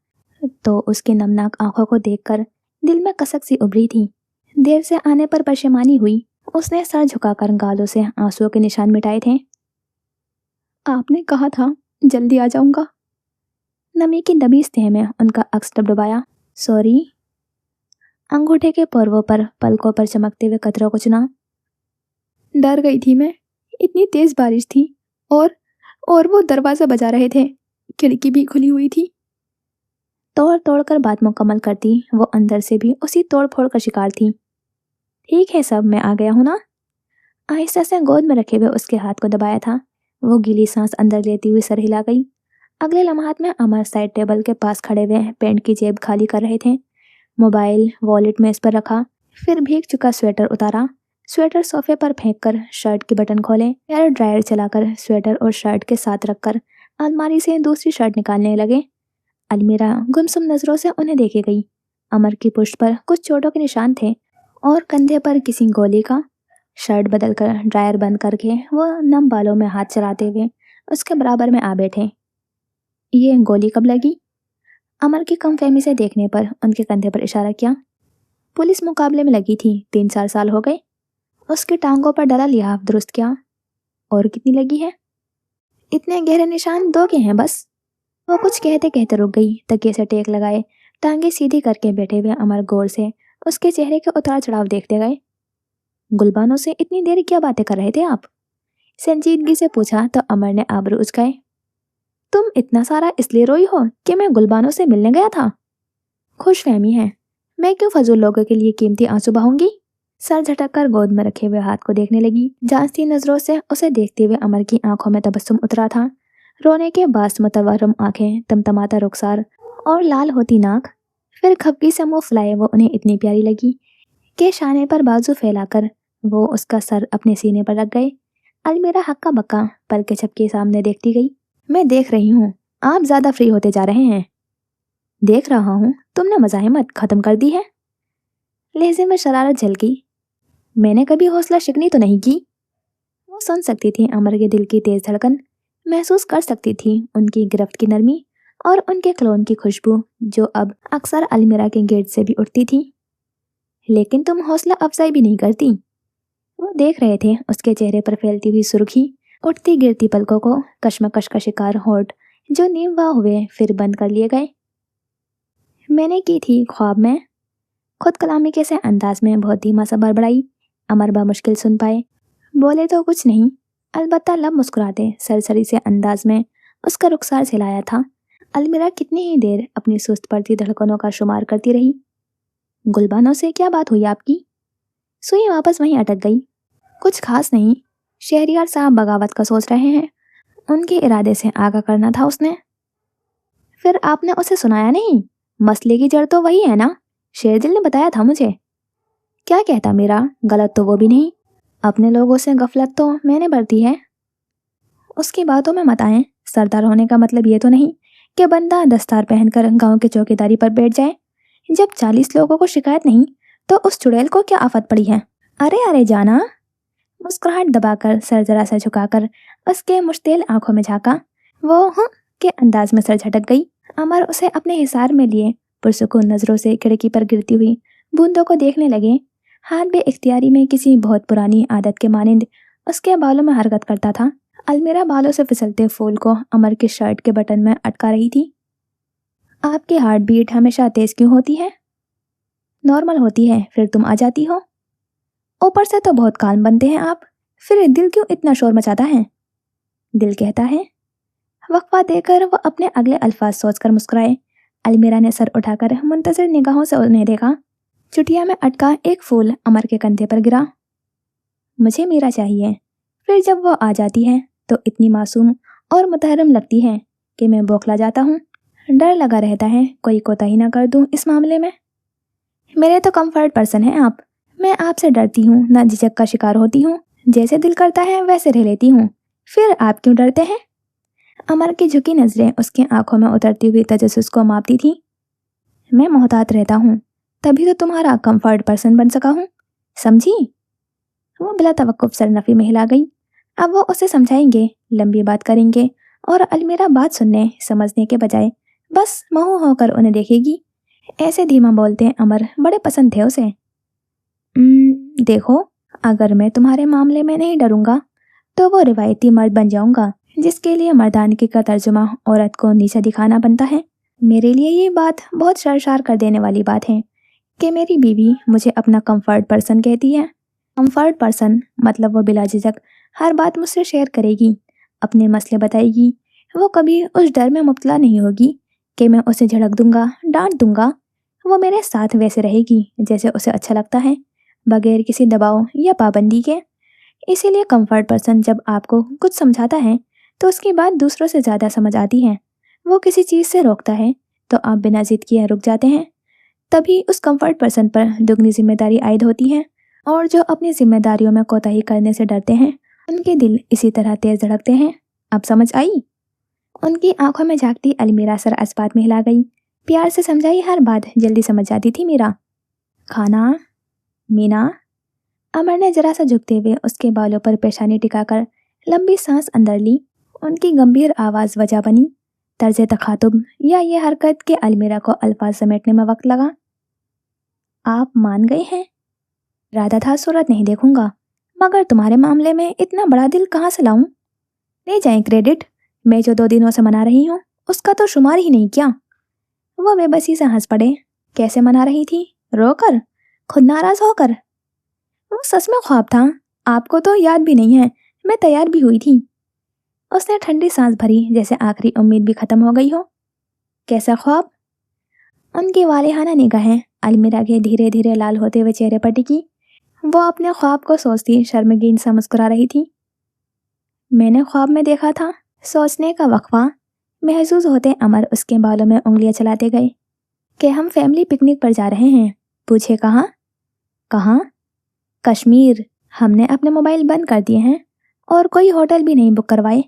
तो उसकी नमनाक आंखों को देखकर दिल में कसक सी उभरी थी। देर से आने पर परेशानी हुई। उसने सर झुकाकर गालों से आंसुओं के निशान मिटाए थे। आपने कहा था जल्दी आ जाऊंगा। नमी की दबी सतह में उनका अक्स डबडबाया। सॉरी। अंगूठे के पर्वों पर पलकों पर चमकते हुए कतरों को चुना। डर गई थी मैं, इतनी तेज बारिश थी और वो दरवाज़ा बजा रहे थे, खिड़की भी खुली हुई थी। तोड़ तोड़ कर बात मुकम्मल करती वो अंदर से भी उसी तोड़ फोड़ का शिकार थी। ठीक है सब, मैं आ गया हूँ ना। आहिस्ता से गोद में रखे हुए उसके हाथ को दबाया था। वो गीली सांस अंदर लेती हुई सर हिला गई। अगले लम्हात में अमर साइड टेबल के पास खड़े हुए पैंट की जेब खाली कर रहे थे। मोबाइल वॉलेट में इस पर रखा, फिर भीग चुका स्वेटर उतारा। स्वेटर सोफे पर फेंककर शर्ट की बटन खोले। एयर ड्रायर चलाकर स्वेटर और शर्ट के साथ रखकर अलमारी से दूसरी शर्ट निकालने लगे। अलमीरा गुमसुम नजरों से उन्हें देखे गई। अमर की पुष्ट पर कुछ चोटों के निशान थे और कंधे पर किसी गोली का। शर्ट बदल कर ड्रायर बंद करके वो नम बालों में हाथ चलाते हुए उसके बराबर में आ बैठे। ये गोली कब लगी? अमर की कम फहमी से देखने पर उनके कंधे पर इशारा किया। पुलिस मुकाबले में लगी थी, 3-4 साल हो गए। उसकी टांगों पर डला लिहाफ दुरुस्त किया। और कितनी लगी है? इतने गहरे निशान 2 के हैं बस। वो कुछ कहते कहते रुक गई। तकिए से टेक लगाए टांगे सीधी करके बैठे हुए अमर गौर से उसके चेहरे के उतार चढ़ाव देखते गए। गुलबानों से इतनी देर क्या बातें कर रहे थे आप? संजीदगी से पूछा तो अमर ने आबरू उचकाए। तुम इतना सारा इसलिए रोई हो कि मैं गुलबानों से मिलने गया था? खुश फहमी है, मैं क्यों फजूल लोगों के लिए कीमती आंसू बहाऊंगी? सर झटक कर गोद में रखे हुए हाथ को देखने लगी। जांचती नजरों से उसे देखते हुए अमर की आंखों में तबस्सुम उतरा था। रोने के बास मुतवर्रम आंखें, तमतमाता रुखसार और लाल होती नाक। फिर खपकी से मुंह फुलाए वो उन्हें इतनी प्यारी लगी कि शाने पर बाजू फैलाकर वो उसका सर अपने सीने पर रख गए। अलमीरा हक्का बक्का पल के झपके सामने देखती गई। मैं देख रही हूँ आप ज्यादा फ्री होते जा रहे हैं। देख रहा हूँ तुमने मज़ाहिमत खत्म कर दी है। लहजे में शरारत झलकी। मैंने कभी हौसला शिकनी तो नहीं की। वो सुन सकती थी अमर के दिल की तेज धड़कन, महसूस कर सकती थी उनकी गिरफ्त की नरमी और उनके क्लोन की खुशबू जो अब अक्सर अलमीरा के गेट से भी उठती थी। लेकिन तुम हौसला अफजाई भी नहीं करती। वो देख रहे थे उसके चेहरे पर फैलती हुई सुर्खी, उठती गिरती पलकों को, कश्मकश का शिकार होठ जो नीम वाह हुए फिर बंद कर लिए गए। मैंने की थी ख्वाब में। खुद कलामी के से अंदाज में बहुत धीमा सा बड़बड़ाई। अमर बा मुश्किल सुन पाए। बोले तो कुछ नहीं, अलबत्ता लब मुस्कुराते सरसरी से अंदाज में उसका रुखसार सिलाया था। अलमीरा कितनी ही देर अपनी सुस्त पड़ती धड़कनों का शुमार करती रही। गुलबानों से क्या बात हुई आपकी? सुई वापस वहीं अटक गई। कुछ खास नहीं, शहरियार साहब बगावत का सोच रहे हैं। उनके इरादे से आगाह करना था उसने। फिर आपने उसे सुनाया नहीं? मसले की जड़ तो वही है ना, शेरदिल ने बताया था मुझे। क्या कहता मेरा, गलत तो वो भी नहीं। अपने लोगों से गफलत तो मैंने बरती है। उसकी बातों में मत आए। सरदार होने का मतलब ये तो नहीं कि बंदा दस्तार पहनकर गांव की चौकीदारी पर बैठ जाए। जब 40 लोगों को शिकायत नहीं तो उस चुड़ैल को क्या आफत पड़ी है? अरे अरे जाना। मुस्कुराहट दबाकर सर जरा सा झुकाकर उसके मुश्तिल आंखों में झांका। वो हाँ के अंदाज में सर झटक गई। अमर उसे अपने हिसार में लिए पुरसुकून नजरों से खिड़की पर गिरती हुई बूंदों को देखने लगे। हाथ बे इख्तियारी में किसी बहुत पुरानी आदत के मानिंद उसके बालों में हरकत करता था। अलमीरा बालों से फिसलते फूल को अमर की शर्ट के बटन में अटका रही थी। आपकी हार्ट बीट हमेशा तेज क्यों होती है? नॉर्मल होती है, फिर तुम आ जाती हो। ऊपर से तो बहुत काल्म बनते हैं आप, फिर दिल क्यों इतना शोर मचाता है? दिल कहता है। वक्फा देकर वो अपने अगले अल्फाज सोचकर मुस्कुराए। अलमीरा ने सर उठाकर मुंतज़िर निगाहों से उन्हें देखा। चुटिया में अटका एक फूल अमर के कंधे पर गिरा। मुझे मीरा चाहिए। फिर जब वो आ जाती है तो इतनी मासूम और मुतहरम लगती है कि मैं बौखला जाता हूँ। डर लगा रहता है कोई कोताही ना कर दूँ इस मामले में। मेरे तो कंफर्ट पर्सन हैं आप। मैं आपसे डरती हूँ, ना झिझक का शिकार होती हूँ। जैसे दिल करता है वैसे रह लेती हूँ। फिर आप क्यों डरते हैं? अमर की झुकी नजरें उसकी आंखों में उतरती हुई तजस्सुस को मापती थी। मैं मोहतात रहता हूँ, तभी तो तुम्हारा कंफर्ट पर्सन बन सका हूँ, समझी? वो बिला तवक्कुफ सरनफी में हिला गई। अब वो उसे समझाएंगे, लंबी बात करेंगे और अलमीरा बात सुनने समझने के बजाय बस महू होकर उन्हें देखेगी। ऐसे धीमा बोलते हैं अमर बड़े पसंद थे उसे। देखो, अगर मैं तुम्हारे मामले में नहीं डरूंगा तो वो रिवायती मर्द बन जाऊंगा जिसके लिए मर्दानगी का तर्जुमा औरत को नीचा दिखाना बनता है। मेरे लिए ये बात बहुत शर्मसार कर देने वाली बात है कि मेरी बीवी मुझे अपना कंफर्ट पर्सन कहती है। कंफर्ट पर्सन मतलब वो बिला झिझक हर बात मुझसे शेयर करेगी, अपने मसले बताएगी। वो कभी उस डर में मुब्तला नहीं होगी कि मैं उसे झड़क दूंगा, डांट दूंगा। वो मेरे साथ वैसे रहेगी जैसे उसे अच्छा लगता है, बगैर किसी दबाव या पाबंदी के। इसीलिए कंफर्ट पर्सन जब आपको कुछ समझाता है तो उसकी बात दूसरों से ज़्यादा समझ आती है। वो किसी चीज़ से रोकता है तो आप बिना जिद किए रुक जाते हैं। तभी उस कंफर्ट पर्सन पर दुगनी जिम्मेदारी आयद होती है। और जो अपनी जिम्मेदारियों में कोताही करने से डरते हैं उनके दिल इसी तरह तेज धड़कते हैं। अब समझ आई? उनकी आंखों में झांकती अलमीरा सर अस्पात में हिला गई। प्यार से समझाई हर बात जल्दी समझ जाती थी मीरा। खाना मीना। अमर ने जरा सा झुकते हुए उसके बालों पर पेशानी टिकाकर लंबी सांस अंदर ली। उनकी गंभीर आवाज वजह बनी। तर्ज तखातुब या ये हरकत के अलमीरा को अल्फाज समेटने में वक्त लगा। आप मान गए हैं? इरादा था सूरत नहीं देखूंगा, मगर तुम्हारे मामले में इतना बड़ा दिल कहाँ से लाऊं? ले जाएं क्रेडिट, मैं जो 2 दिनों से मना रही हूँ उसका तो शुमार ही नहीं किया। वो बेबसी से हंस पड़े। कैसे मना रही थी? रोकर? खुद नाराज होकर? वो सच में ख्वाब था, आपको तो याद भी नहीं है, मैं तैयार भी हुई थी। उसने ठंडी सांस भरी, जैसे आखिरी उम्मीद भी खत्म हो गई हो। कैसा ख्वाब? उनकी वालिहाना निगाहें अलमीरा के धीरे धीरे लाल होते हुए चेहरे पर टिकी। वो अपने ख्वाब को सोचती शर्मगीन सा मुस्कुरा रही थी। मैंने ख्वाब में देखा था। सोचने का वक्फा महसूस होते अमर उसके बालों में उंगलियां चलाते गए। कि हम फैमिली पिकनिक पर जा रहे हैं। पूछे कहाँ? कहाँ? कश्मीर। हमने अपने मोबाइल बंद कर दिए हैं और कोई होटल भी नहीं बुक करवाए।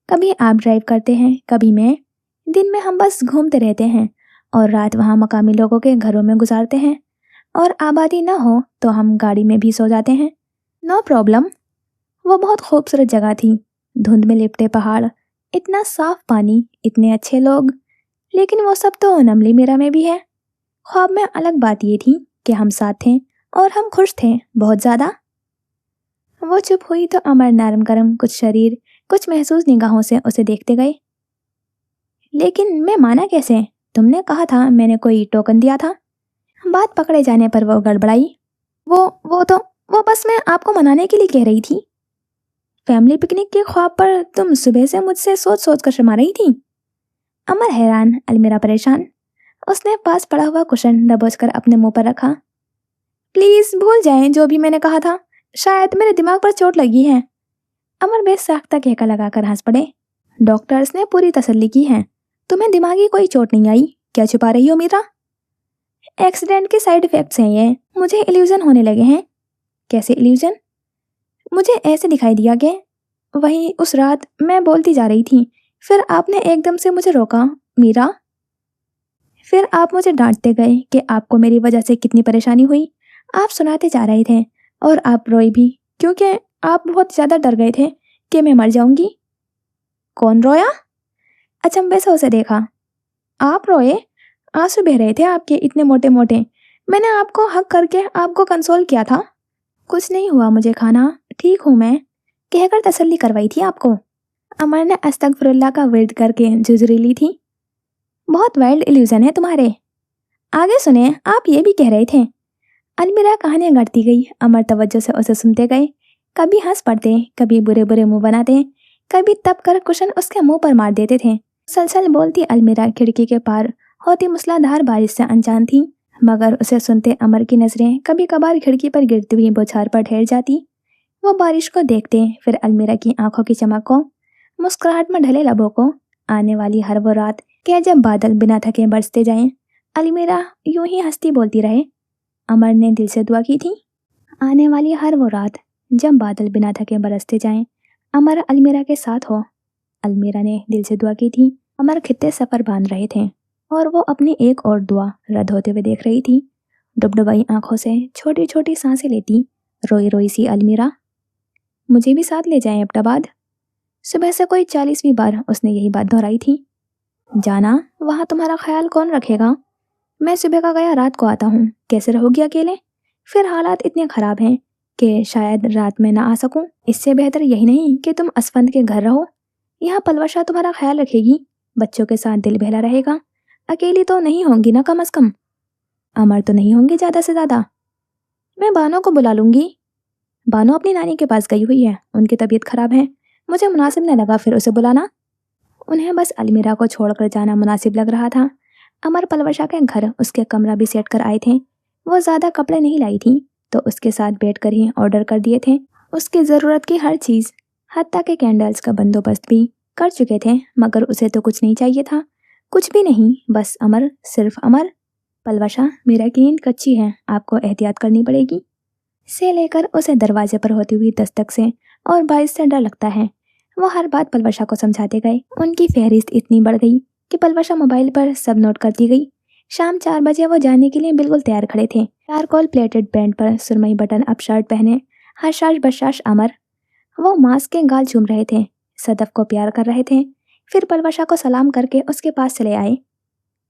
कभी आप ड्राइव करते हैं, कभी मैं। दिन में हम बस घूमते रहते हैं और रात वहाँ मकामी लोगों के घरों में गुजारते हैं, और आबादी ना हो तो हम गाड़ी में भी सो जाते हैं। No problem. वो बहुत खूबसूरत जगह थी। धुंध में लिपटे पहाड़, इतना साफ पानी, इतने अच्छे लोग। लेकिन वो सब तो नमली मेरा में भी है। ख्वाब में अलग बात ये थी कि हम साथ थे और हम खुश थे बहुत ज़्यादा। वो चुप हुई तो अमर नरम गरम, कुछ शरीर, कुछ महसूस निगाहों से उसे देखते गए। लेकिन मैं माना कैसे? तुमने कहा था मैंने कोई टोकन दिया था। बात पकड़े जाने पर वो गड़बड़ाई। वो बस मैं आपको मनाने के लिए कह रही थी। फैमिली पिकनिक के ख्वाब पर तुम सुबह से मुझसे सोच सोच कर शर्मा रही थी। अमर हैरान, अलमीरा परेशान। उसने पास पड़ा हुआ कुशन दबोचकर अपने मुंह पर रखा। प्लीज भूल जाएं जो भी मैंने कहा था, शायद मेरे दिमाग पर चोट लगी है। अमर बेसाख्ता कहका लगाकर हंस पड़े। डॉक्टर्स ने पूरी तसल्ली की है, तुम्हें दिमागी कोई चोट नहीं आई। क्या छुपा रही हो मीरा? एक्सीडेंट के साइड इफेक्ट्स हैं ये। मुझे इल्यूजन होने लगे हैं। कैसे इल्यूजन? मुझे ऐसे दिखाई दिया कि वही उस रात मैं बोलती जा रही थी, फिर आपने एकदम से मुझे रोका। मीरा। फिर आप मुझे डांटते गए कि आपको मेरी वजह से कितनी परेशानी हुई। आप सुनाते जा रहे थे और आप रोई भी, क्योंकि आप बहुत ज़्यादा डर गए थे कि मैं मर जाऊंगी। कौन रोया? अचंभे से उसे देखा। आप रोए? आंसू बह रहे थे आपके, इतने मोटे मोटे। मैंने आपको हक करके आपको कंसोल किया था। कुछ नहीं हुआ मुझे खाना, ठीक हूँ मैं, कहकर तसल्ली करवाई थी आपको। अमर ने अस्तगफिरुल्लाह का विर्द करके झुर्री ली थी। बहुत वाइल्ड इल्यूजन है तुम्हारे। आगे सुने, आप ये भी कह रहे थे। अलमीरा कहानियां गढ़ती गई। अमर तवज्जो से उसे सुनते गए। कभी हंस पड़ते, कभी बुरे बुरे मुंह बनाते, कभी तप कर कुशन उसके मुंह पर मार देते थे। सलसल बोलती अलमीरा खिड़की के पार होती मूसलाधार बारिश से अनजान थी, मगर उसे सुनते अमर की नजरें कभी कभार खिड़की पर गिरती हुई बौछार पर ठहर जाती। वो बारिश को देखते, फिर अलमीरा की आंखों की चमक को, मुस्कुराहट में ढले लबों को। आने वाली हर वो रात क्या जब बादल बिना थके बरसते जाएं, अलमीरा यूं ही हंसती बोलती रहे। अमर ने दिल से दुआ की थी। आने वाली हर वो रात जब बादल बिना थके बरसते जाएं, अमर अलमीरा के साथ हो। अलमीरा ने दिल से दुआ की थी। अमर खित्ते सफर बांध रहे थे और वो अपनी एक और दुआ रद्द होते हुए देख रही थी। डुबडुबाई आंखों से छोटी छोटी सांसें लेती रोई रोई सी अलमीरा। मुझे भी साथ ले जाएं एबटाबाद। सुबह से कोई 40वीं बार उसने यही बात दोहराई थी। जाना, वहाँ तुम्हारा ख्याल कौन रखेगा? मैं सुबह का गया रात को आता हूँ, कैसे रहोगी अकेले? फिर हालात इतने ख़राब हैं कि शायद रात में ना आ सकूं। इससे बेहतर यही नहीं कि तुम असफंद के घर रहो। यहाँ पलवशा तुम्हारा ख्याल रखेगी, बच्चों के साथ दिल बहला रहेगा। अकेली तो नहीं होंगी ना, कम अज़ कम। अमर तो नहीं होंगी ज़्यादा से ज़्यादा। मैं बानो को बुला लूँगी। बानो अपनी नानी के पास गई हुई है, उनकी तबीयत खराब है। मुझे मुनासिब न लगा फिर उसे बुलाना। उन्हें बस अलमीरा को छोड़कर जाना मुनासिब लग रहा था। अमर पलवशा के घर उसके कमरा भी सेट कर आए थे। वो ज़्यादा कपड़े नहीं लाई थी तो उसके साथ बैठकर ही ऑर्डर कर दिए थे। उसकी ज़रूरत की हर चीज़, हत्ता के कैंडल्स का बंदोबस्त भी कर चुके थे, मगर उसे तो कुछ नहीं चाहिए था। कुछ भी नहीं, बस अमर, सिर्फ अमर। पलवशा, मेरा नींद कच्ची है, आपको एहतियात करनी पड़ेगी। से लेकर उसे दरवाजे पर होती हुई दस्तक से और बाइस से डर लगता है। वो हर बात पलवशा को समझाते गए। उनकी फहरिस्त इतनी बढ़ गई कि पलवशा मोबाइल पर सब नोट करती गई। शाम 4 बजे वो जाने के लिए बिल्कुल तैयार खड़े थे। चारकोल प्लेटेड पैंट पर सुरमई बटन अप शर्ट पहने हशाश बशाश अमर। वो मांस के गाल चूम रहे थे, सदफ को प्यार कर रहे थे। फिर पलवशा को सलाम करके उसके पास चले आए।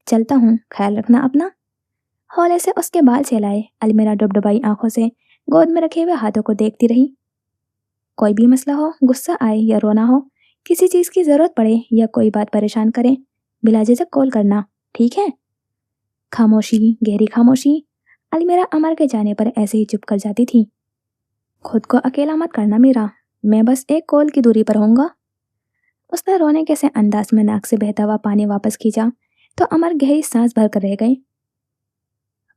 चलता हूँ, ख्याल रखना अपना। हौले से उसके बाल सहलाए। अलमीरा डुबडुबाई आंखों से गोद में रखे हुए हाथों को देखती रही। कोई भी मसला हो, गुस्सा आए या रोना हो, किसी चीज की जरूरत पड़े या कोई बात परेशान करे, बिला झिझक कॉल करना, ठीक है? खामोशी, गहरी खामोशी। अलमीरा अमर के जाने पर ऐसे ही चुप कर जाती थी। खुद को अकेला मत करना मीरा, मैं बस एक कॉल की दूरी पर होऊंगा। उसने रोने के से अंदाज में नाक से बहता हुआ पानी वापस खींचा तो अमर गहरी सांस भर कर रह गए।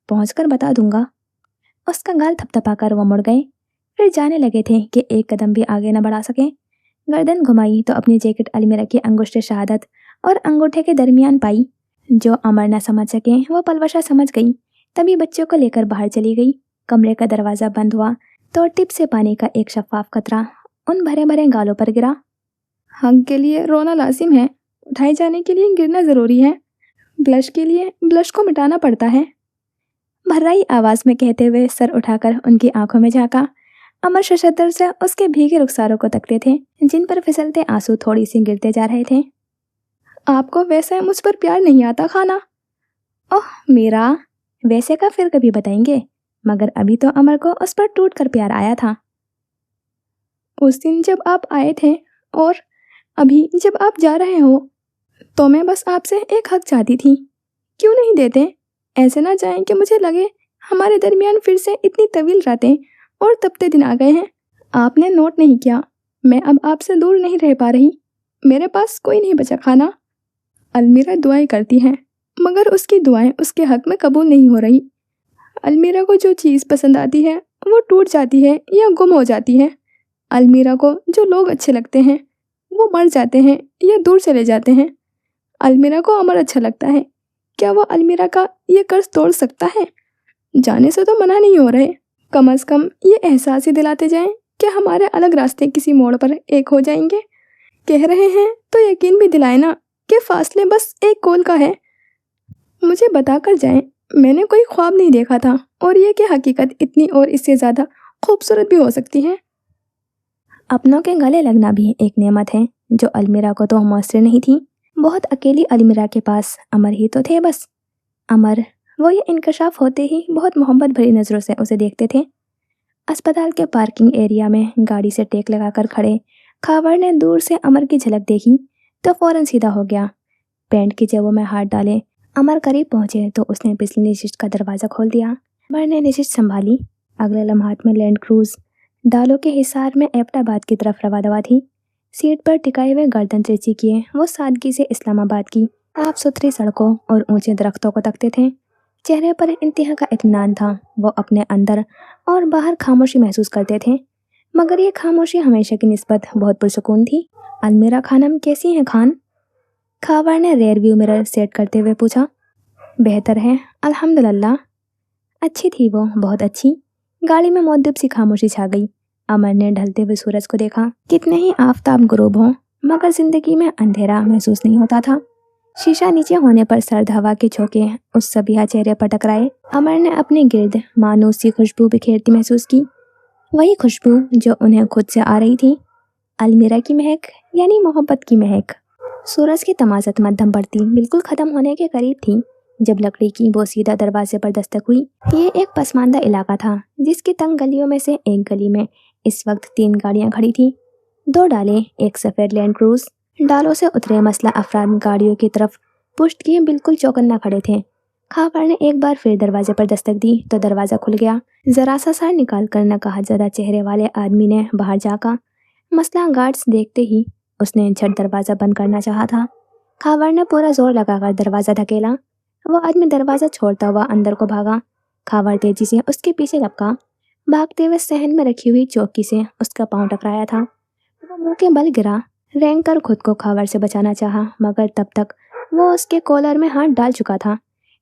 पहुंचकर बता दूंगा। उसका गाल थपथपाकर वो मुड़ गए। फिर जाने लगे थे कि एक कदम भी आगे न बढ़ा सके। गर्दन घुमाई तो अपनी जैकेट अलमीरा की अंगुष्ठ शहादत और अंगूठे के दरमियान पाई। जो अमर न समझ सके वो पलवशा समझ गई। तभी बच्चों को लेकर बाहर चली गई। कमरे का दरवाजा बंद हुआ तो टिप से पानी का एक शफाफ कतरा उन भरे भरे गालों पर गिरा। हक के लिए रोना लाजिम है, उठाए जाने के लिए गिरना जरूरी है, ब्लश के लिए ब्लश को मिटाना पड़ता है। भर्राई आवाज में कहते हुए सर उठाकर उनकी आंखों में झांका। अमर शशतर से उसके भीगे रुखसारों को तकते थे, जिन पर फिसलते आंसू थोड़ी सी गिरते जा रहे थे। आपको वैसे मुझ पर प्यार नहीं आता खाना? ओह मीरा, वैसे का फिर कभी बताएंगे, मगर अभी तो अमर को उस पर टूट कर प्यार आया था। उस दिन जब आप आए थे और अभी जब आप जा रहे हो, तो मैं बस आपसे एक हक चाहती थी। क्यों नहीं देते? ऐसे ना जाएं कि मुझे लगे हमारे दरमियान फिर से इतनी तवील रातें और तपते दिन आ गए हैं। आपने नोट नहीं किया, मैं अब आपसे दूर नहीं रह पा रही। मेरे पास कोई नहीं बचा खाना। अलमीरा दुआएं करती है, मगर उसकी दुआएं उसके हक में कबूल नहीं हो रही। अलमीरा को जो चीज़ पसंद आती है वो टूट जाती है या गुम हो जाती है। अलमीरा को जो लोग अच्छे लगते हैं वो मर जाते हैं या दूर चले जाते हैं। अलमीरा को अमर अच्छा लगता है। क्या वो अलमीरा का ये कर्ज तोड़ सकता है? जाने से तो मना नहीं हो रहे, कम से कम ये एहसास ही दिलाते जाएं कि हमारे अलग रास्ते किसी मोड़ पर एक हो जाएंगे। कह रहे हैं तो यकीन भी दिलाए ना कि फासले बस एक कॉल का है। मुझे बताकर जाएं, मैंने कोई ख्वाब नहीं देखा था और ये कि हकीकत इतनी और इससे ज़्यादा खूबसूरत भी हो सकती है। अपनों के गले लगना भी एक नेमत है जो अलमीरा को तो मौसर नहीं थी। बहुत अकेली अलमीरा के पास अमर ही तो थे बस। अमर, वो ये इंकशाफ होते ही बहुत मोहब्बत भरी नज़रों से उसे देखते थे। अस्पताल के पार्किंग एरिया में गाड़ी से टेक लगाकर खड़े खावर ने दूर से अमर की झलक देखी तो फौरन सीधा हो गया। पैंट की जेबों में हाथ डाले अमर करीब पहुंचे तो उसने पिछली निशित का दरवाज़ा खोल दिया। अमर ने निशित संभाली। अगले लम्हात में लैंड क्रूज डालों के हिसार में एबटाबाद की तरफ रवा दवा थी। सीट पर टिकाए हुए गर्दन तिरछी किए वो सादगी से इस्लामाबाद की साफ सुथरी सड़कों और ऊंचे दरख्तों को तकते थे। चेहरे पर इंतहा का इत्मीनान था। वो अपने अंदर और बाहर खामोशी महसूस करते थे, मगर ये खामोशी हमेशा की निस्बत बहुत पुरसुकून थी। अलमीरा खानम कैसी हैं खान? खावर ने रेयर व्यू मिरर सेट करते हुए पूछा। बेहतर है अल्हम्दुलिल्लाह। अच्छी थी वो, बहुत अच्छी। गाड़ी में मुअद्दिब सी खामोशी छा गई। अमर ने ढलते हुए सूरज को देखा। कितने ही आफताब गुरूब हों, मगर जिंदगी में अंधेरा महसूस नहीं होता था। शीशा नीचे होने पर सर्द हवा के झोंके उस सबिहा चेहरे पर टकराए। अमर ने अपने गिर्द मानूस सी खुशबू बिखेरती महसूस की, वही खुशबू जो उन्हें खुद से आ रही थी। अलमीरा की महक, यानी मोहब्बत की महक। सूरज की तमाज़त मध्यम बढ़ती बिल्कुल ख़त्म होने के करीब थी जब लकड़ी की बोसीदा दरवाजे पर दस्तक हुई। ये एक पसमानदा इलाका था जिसकी तंग गलियों में से एक गली में इस वक्त 3 गाड़ियां खड़ी थीं। 2 डाले, एक सफ़ेद लैंड क्रूज। डालों से उतरे मसला अफराद गाड़ियों की तरफ पुष्ट किए बिल्कुल चौकन्ना खड़े थे। खावर ने एक बार फिर दरवाजे पर दस्तक दी तो दरवाज़ा खुल गया। ज़रा सा सर निकाल कर नकाहतज़दा चेहरे वाले आदमी ने बाहर झाँका। मसला गार्ड्स देखते ही उसने झट दरवाज़ा बंद करना चाहा था। खावर ने पूरा जोर लगाकर दरवाज़ा धकेला। वो आदमी दरवाज़ा छोड़ता हुआ अंदर को भागा। खावर तेजी से उसके पीछे लपका। भागते हुए सहन में रखी हुई चौकी से उसका पाँव टकराया था। वो मुंह के बल गिरा। रेंग कर खुद को खावर से बचाना चाहा, मगर तब तक वो उसके कॉलर में हाथ डाल चुका था।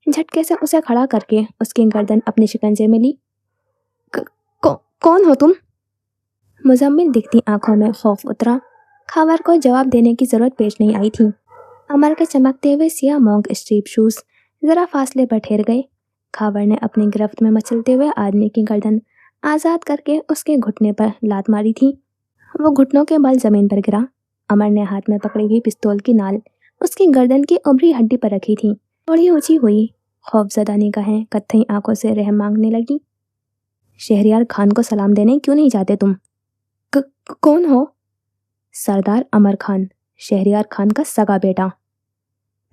झटके से उसे खड़ा करके उसकी गर्दन अपने शिकंजे में ली। कौन हो तुम? मुजम्मिल दिखती आंखों में खौफ उतरा। खावर को जवाब देने की जरूरत पेश नहीं आई थी। अमर के चमकते हुए सिया मोंग स्ट्रीप शूज ذرا فاصلے پر ٹھہر گئے۔ خاور نے اپنی گرفت میں مچلتے ہوئے آدمی کی گردن آزاد کر کے اس کے گھٹنے پر لات ماری تھی۔ وہ گھٹنوں کے بل زمین پر گرا۔ امر نے ہاتھ میں پکڑی ہوئی پستول کی نال اس کی گردن کی ابری ہڈی پر رکھی تھی۔ تھوڑی اونچی ہوئی، خوف زدہ نگاہیں کتھئی آنکھوں سے رحم مانگنے لگی۔ شہریار خان کو سلام دینے کیوں نہیں جاتے تم؟ کون ہو؟ سردار امر خان، شہریار خان کا سگا بیٹا۔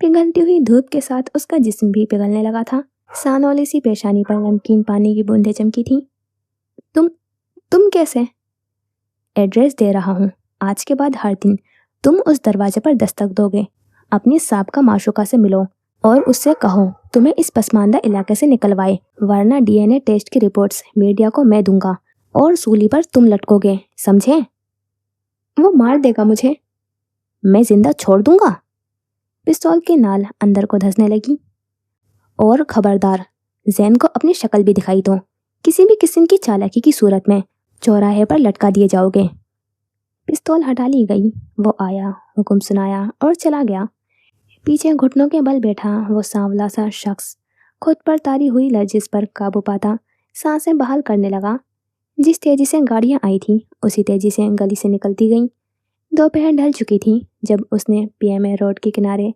پگھلتی ہوئی دھوپ کے ساتھ اس کا جسم بھی پگھلنے لگا تھا۔ سانولی سی پیشانی پر نمکین پانی کی بوندیں چمکی تھیں۔ تم کیسے؟ ایڈریس دے رہا ہوں، آج کے بعد ہر دن تم اس دروازے پر دستک دو گے۔ اپنی سابقہ معشوقہ سے ملو اور اس سے کہو تمہیں اس پسماندہ علاقے سے نکلوائے، ورنہ ڈی این اے ٹیسٹ کی رپورٹس میڈیا کو میں دوں گا اور سولی پر تم لٹکو گے، سمجھے؟ وہ مار دے گا مجھے، میں زندہ چھوڑ دوں گا۔ پستول کی نال اندر کو دھسنے لگی۔ اور خبردار، زین کو اپنی شکل بھی دکھائی دو، کسی بھی قسم کی چالاکی کی صورت میں چوراہے پر لٹکا دیے جاؤ گے۔ پستول ہٹا لی گئی۔ وہ آیا، حکم سنایا اور چلا گیا۔ پیچھے گھٹنوں کے بل بیٹھا وہ سانولا سا شخص خود پر تاری ہوئی لرزش پر قابو پاتا سانسیں بحال کرنے لگا۔ جس تیزی سے گاڑیاں آئی تھیں اسی تیزی سے گلی سے نکلتی گئیں۔ دوپہر ڈھل چکی تھی جب اس نے پی ایم اے روڈ کے کنارے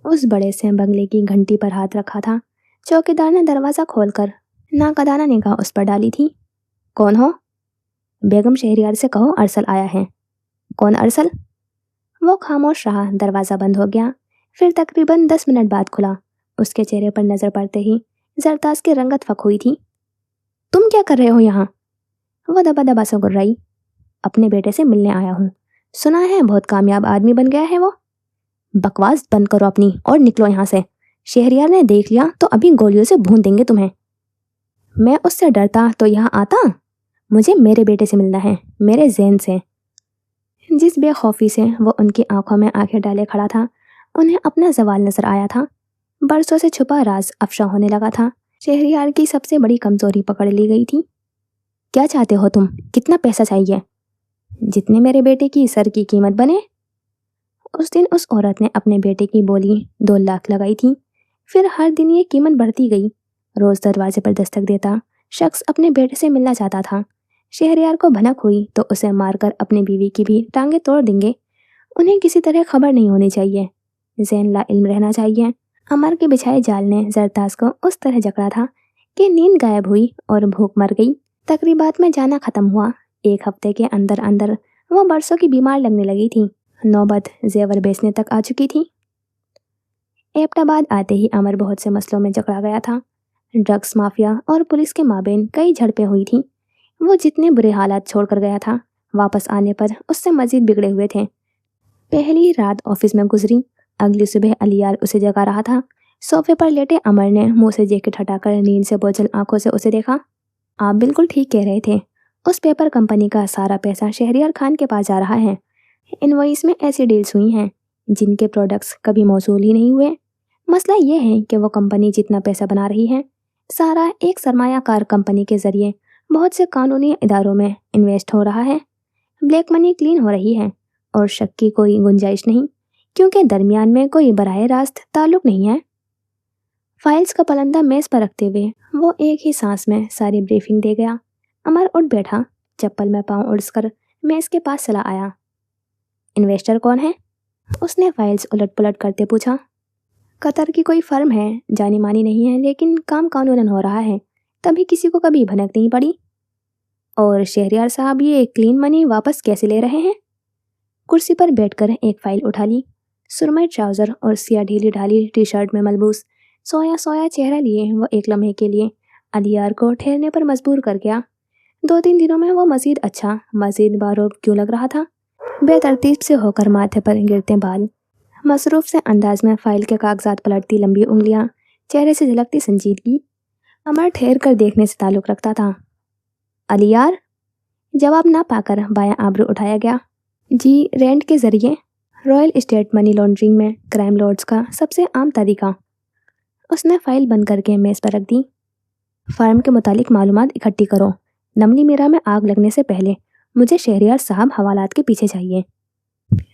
اس بڑے سے بنگلے کی گھنٹی پر ہاتھ رکھا تھا۔ چوکیدار نے دروازہ کھول کر ناقدانہ نگاہ اس پر ڈالی تھی۔ کون ہو؟ بیگم شہریار سے کہو ارسل آیا ہے۔ کون ارسل؟ وہ خاموش رہا۔ دروازہ بند ہو گیا، پھر تقریباً 10 منٹ بعد کھلا۔ اس کے چہرے پر نظر پڑتے ہی زرتاز کی رنگت فک ہوئی تھی۔ تم کیا کر رہے ہو یہاں؟ وہ دبا دبا سے گررائی۔ اپنے بیٹے سے ملنے آیا ہوں، سنا ہے بہت کامیاب آدمی بن گیا ہے وہ۔ بکواس بند کرو اپنی اور نکلو یہاں سے، شہریار نے دیکھ لیا تو ابھی گولیوں سے بھون دیں گے تمہیں۔ میں اس سے ڈرتا تو یہاں آتا؟ مجھے میرے بیٹے سے ملنا ہے، میرے زین سے۔ جس بے خوفی سے وہ ان کی آنکھوں میں آنکھیں ڈالے کھڑا تھا انہیں اپنا زوال نظر آیا تھا۔ برسوں سے چھپا راز افشا ہونے لگا تھا۔ شہریار کی سب سے بڑی کمزوری پکڑ لی گئی تھی۔ کیا چاہتے ہو تم؟ کتنا پیسہ چاہیے؟ جتنے میرے بیٹے کی سر کی قیمت بنے۔ اس دن اس عورت نے اپنے بیٹے کی بولی 2 لاکھ لگائی تھی۔ پھر ہر دن یہ قیمت بڑھتی گئی۔ روز دروازے پر دستک دیتا شخص اپنے بیٹے سے ملنا چاہتا تھا۔ شہریار کو بھنک ہوئی تو اسے مار کر اپنی بیوی کی بھی ٹانگیں توڑ دیں گے۔ انہیں کسی طرح خبر نہیں ہونی چاہیے، زین لا علم رہنا چاہیے۔ امر کے بچھائے جال نے زرتاز کو اس طرح جکڑا تھا کہ نیند غائب ہوئی اور بھوک مر گئی۔ تقریبات میں جانا ختم ہوا۔ 1 ہفتے کے اندر اندر وہ برسوں کی بیمار لگنے لگی تھی۔ نوبت زیور بیچنے تک آ چکی تھی۔ ایبٹ آباد آتے ہی امر بہت سے مسئلوں میں جکڑا گیا تھا۔ ڈرگس مافیا اور پولیس کے مابین کئی جھڑپیں ہوئی تھیں۔ وہ جتنے برے حالات چھوڑ کر گیا تھا واپس آنے پر اس سے مزید بگڑے ہوئے تھے۔ پہلی رات آفس میں گزری۔ اگلی صبح علیار اسے جگا رہا تھا۔ صوفے پر لیٹے امر نے منہ سے جیکٹ ہٹا کر نیند سے بوجھل آنکھوں سے اسے دیکھا۔ آپ بالکل ٹھیک کہہ رہے تھے، اس پیپر کمپنی کا سارا پیسہ شہریار خان کے پاس جا رہا ہے۔ انوائس میں ایسی ڈیلز ہوئی ہیں جن کے پروڈکٹس کبھی موصول ہی نہیں ہوئے۔ مسئلہ یہ ہے کہ وہ کمپنی جتنا پیسہ بنا رہی ہے سارا ایک سرمایہ کار کمپنی کے ذریعے بہت سے قانونی اداروں میں انویسٹ ہو رہا ہے۔ بلیک منی کلین ہو رہی ہے اور شک کی کوئی گنجائش نہیں، کیونکہ درمیان میں کوئی براہ راست تعلق نہیں ہے۔ فائلز کا پلندہ میز پر رکھتے ہوئے وہ ایک ہی سانس میں ساری بریفنگ دے گیا۔ امر اٹھ بیٹھا، چپل میں پاؤں اڑس کر میز کے پاس چلا آیا۔ انویسٹر کون ہے؟ اس نے فائلز الٹ پلٹ کرتے پوچھا۔ قطر کی کوئی فرم ہے، جانی مانی نہیں ہے لیکن کام قانوناً ہو رہا ہے، تبھی کسی کو کبھی بھنک نہیں پڑی۔ اور شہریار صاحب یہ کلین منی واپس کیسے لے رہے ہیں؟ کرسی پر بیٹھ کر ایک فائل اٹھا لی۔ سرمئی ٹراؤزر اور سیاہ ڈھیلی ڈھالی ٹی شرٹ میں ملبوس سویا سویا چہرہ لیے وہ ایک لمحے کے لیے علیار کو ٹھہرنے پر مجبور کر گیا۔ 2-3 دنوں میں وہ مزید اچھا، مزید باروب کیوں لگ رہا تھا؟ بے ترتیب سے ہو کر ماتھے پر گرتے بال، مصروف سے انداز میں فائل کے کاغذات پلٹتی لمبی انگلیاں، چہرے سے جھلکتی سنجیدگی۔ امر ٹھہر کر دیکھنے سے تعلق رکھتا تھا۔ علیار؟ جواب نہ پا کر بایاں آبرو اٹھایا گیا۔ جی، رینٹ کے ذریعے رائل اسٹیٹ منی لانڈرنگ میں کرائم لارڈز کا سب سے عام طریقہ۔ اس نے فائل بند کر کے میز پر رکھ دی۔ فرم کے متعلق معلومات اکٹھی کرو۔ نملی میرا میں آگ لگنے سے پہلے مجھے شہریار صاحب حوالات کے پیچھے چاہیے۔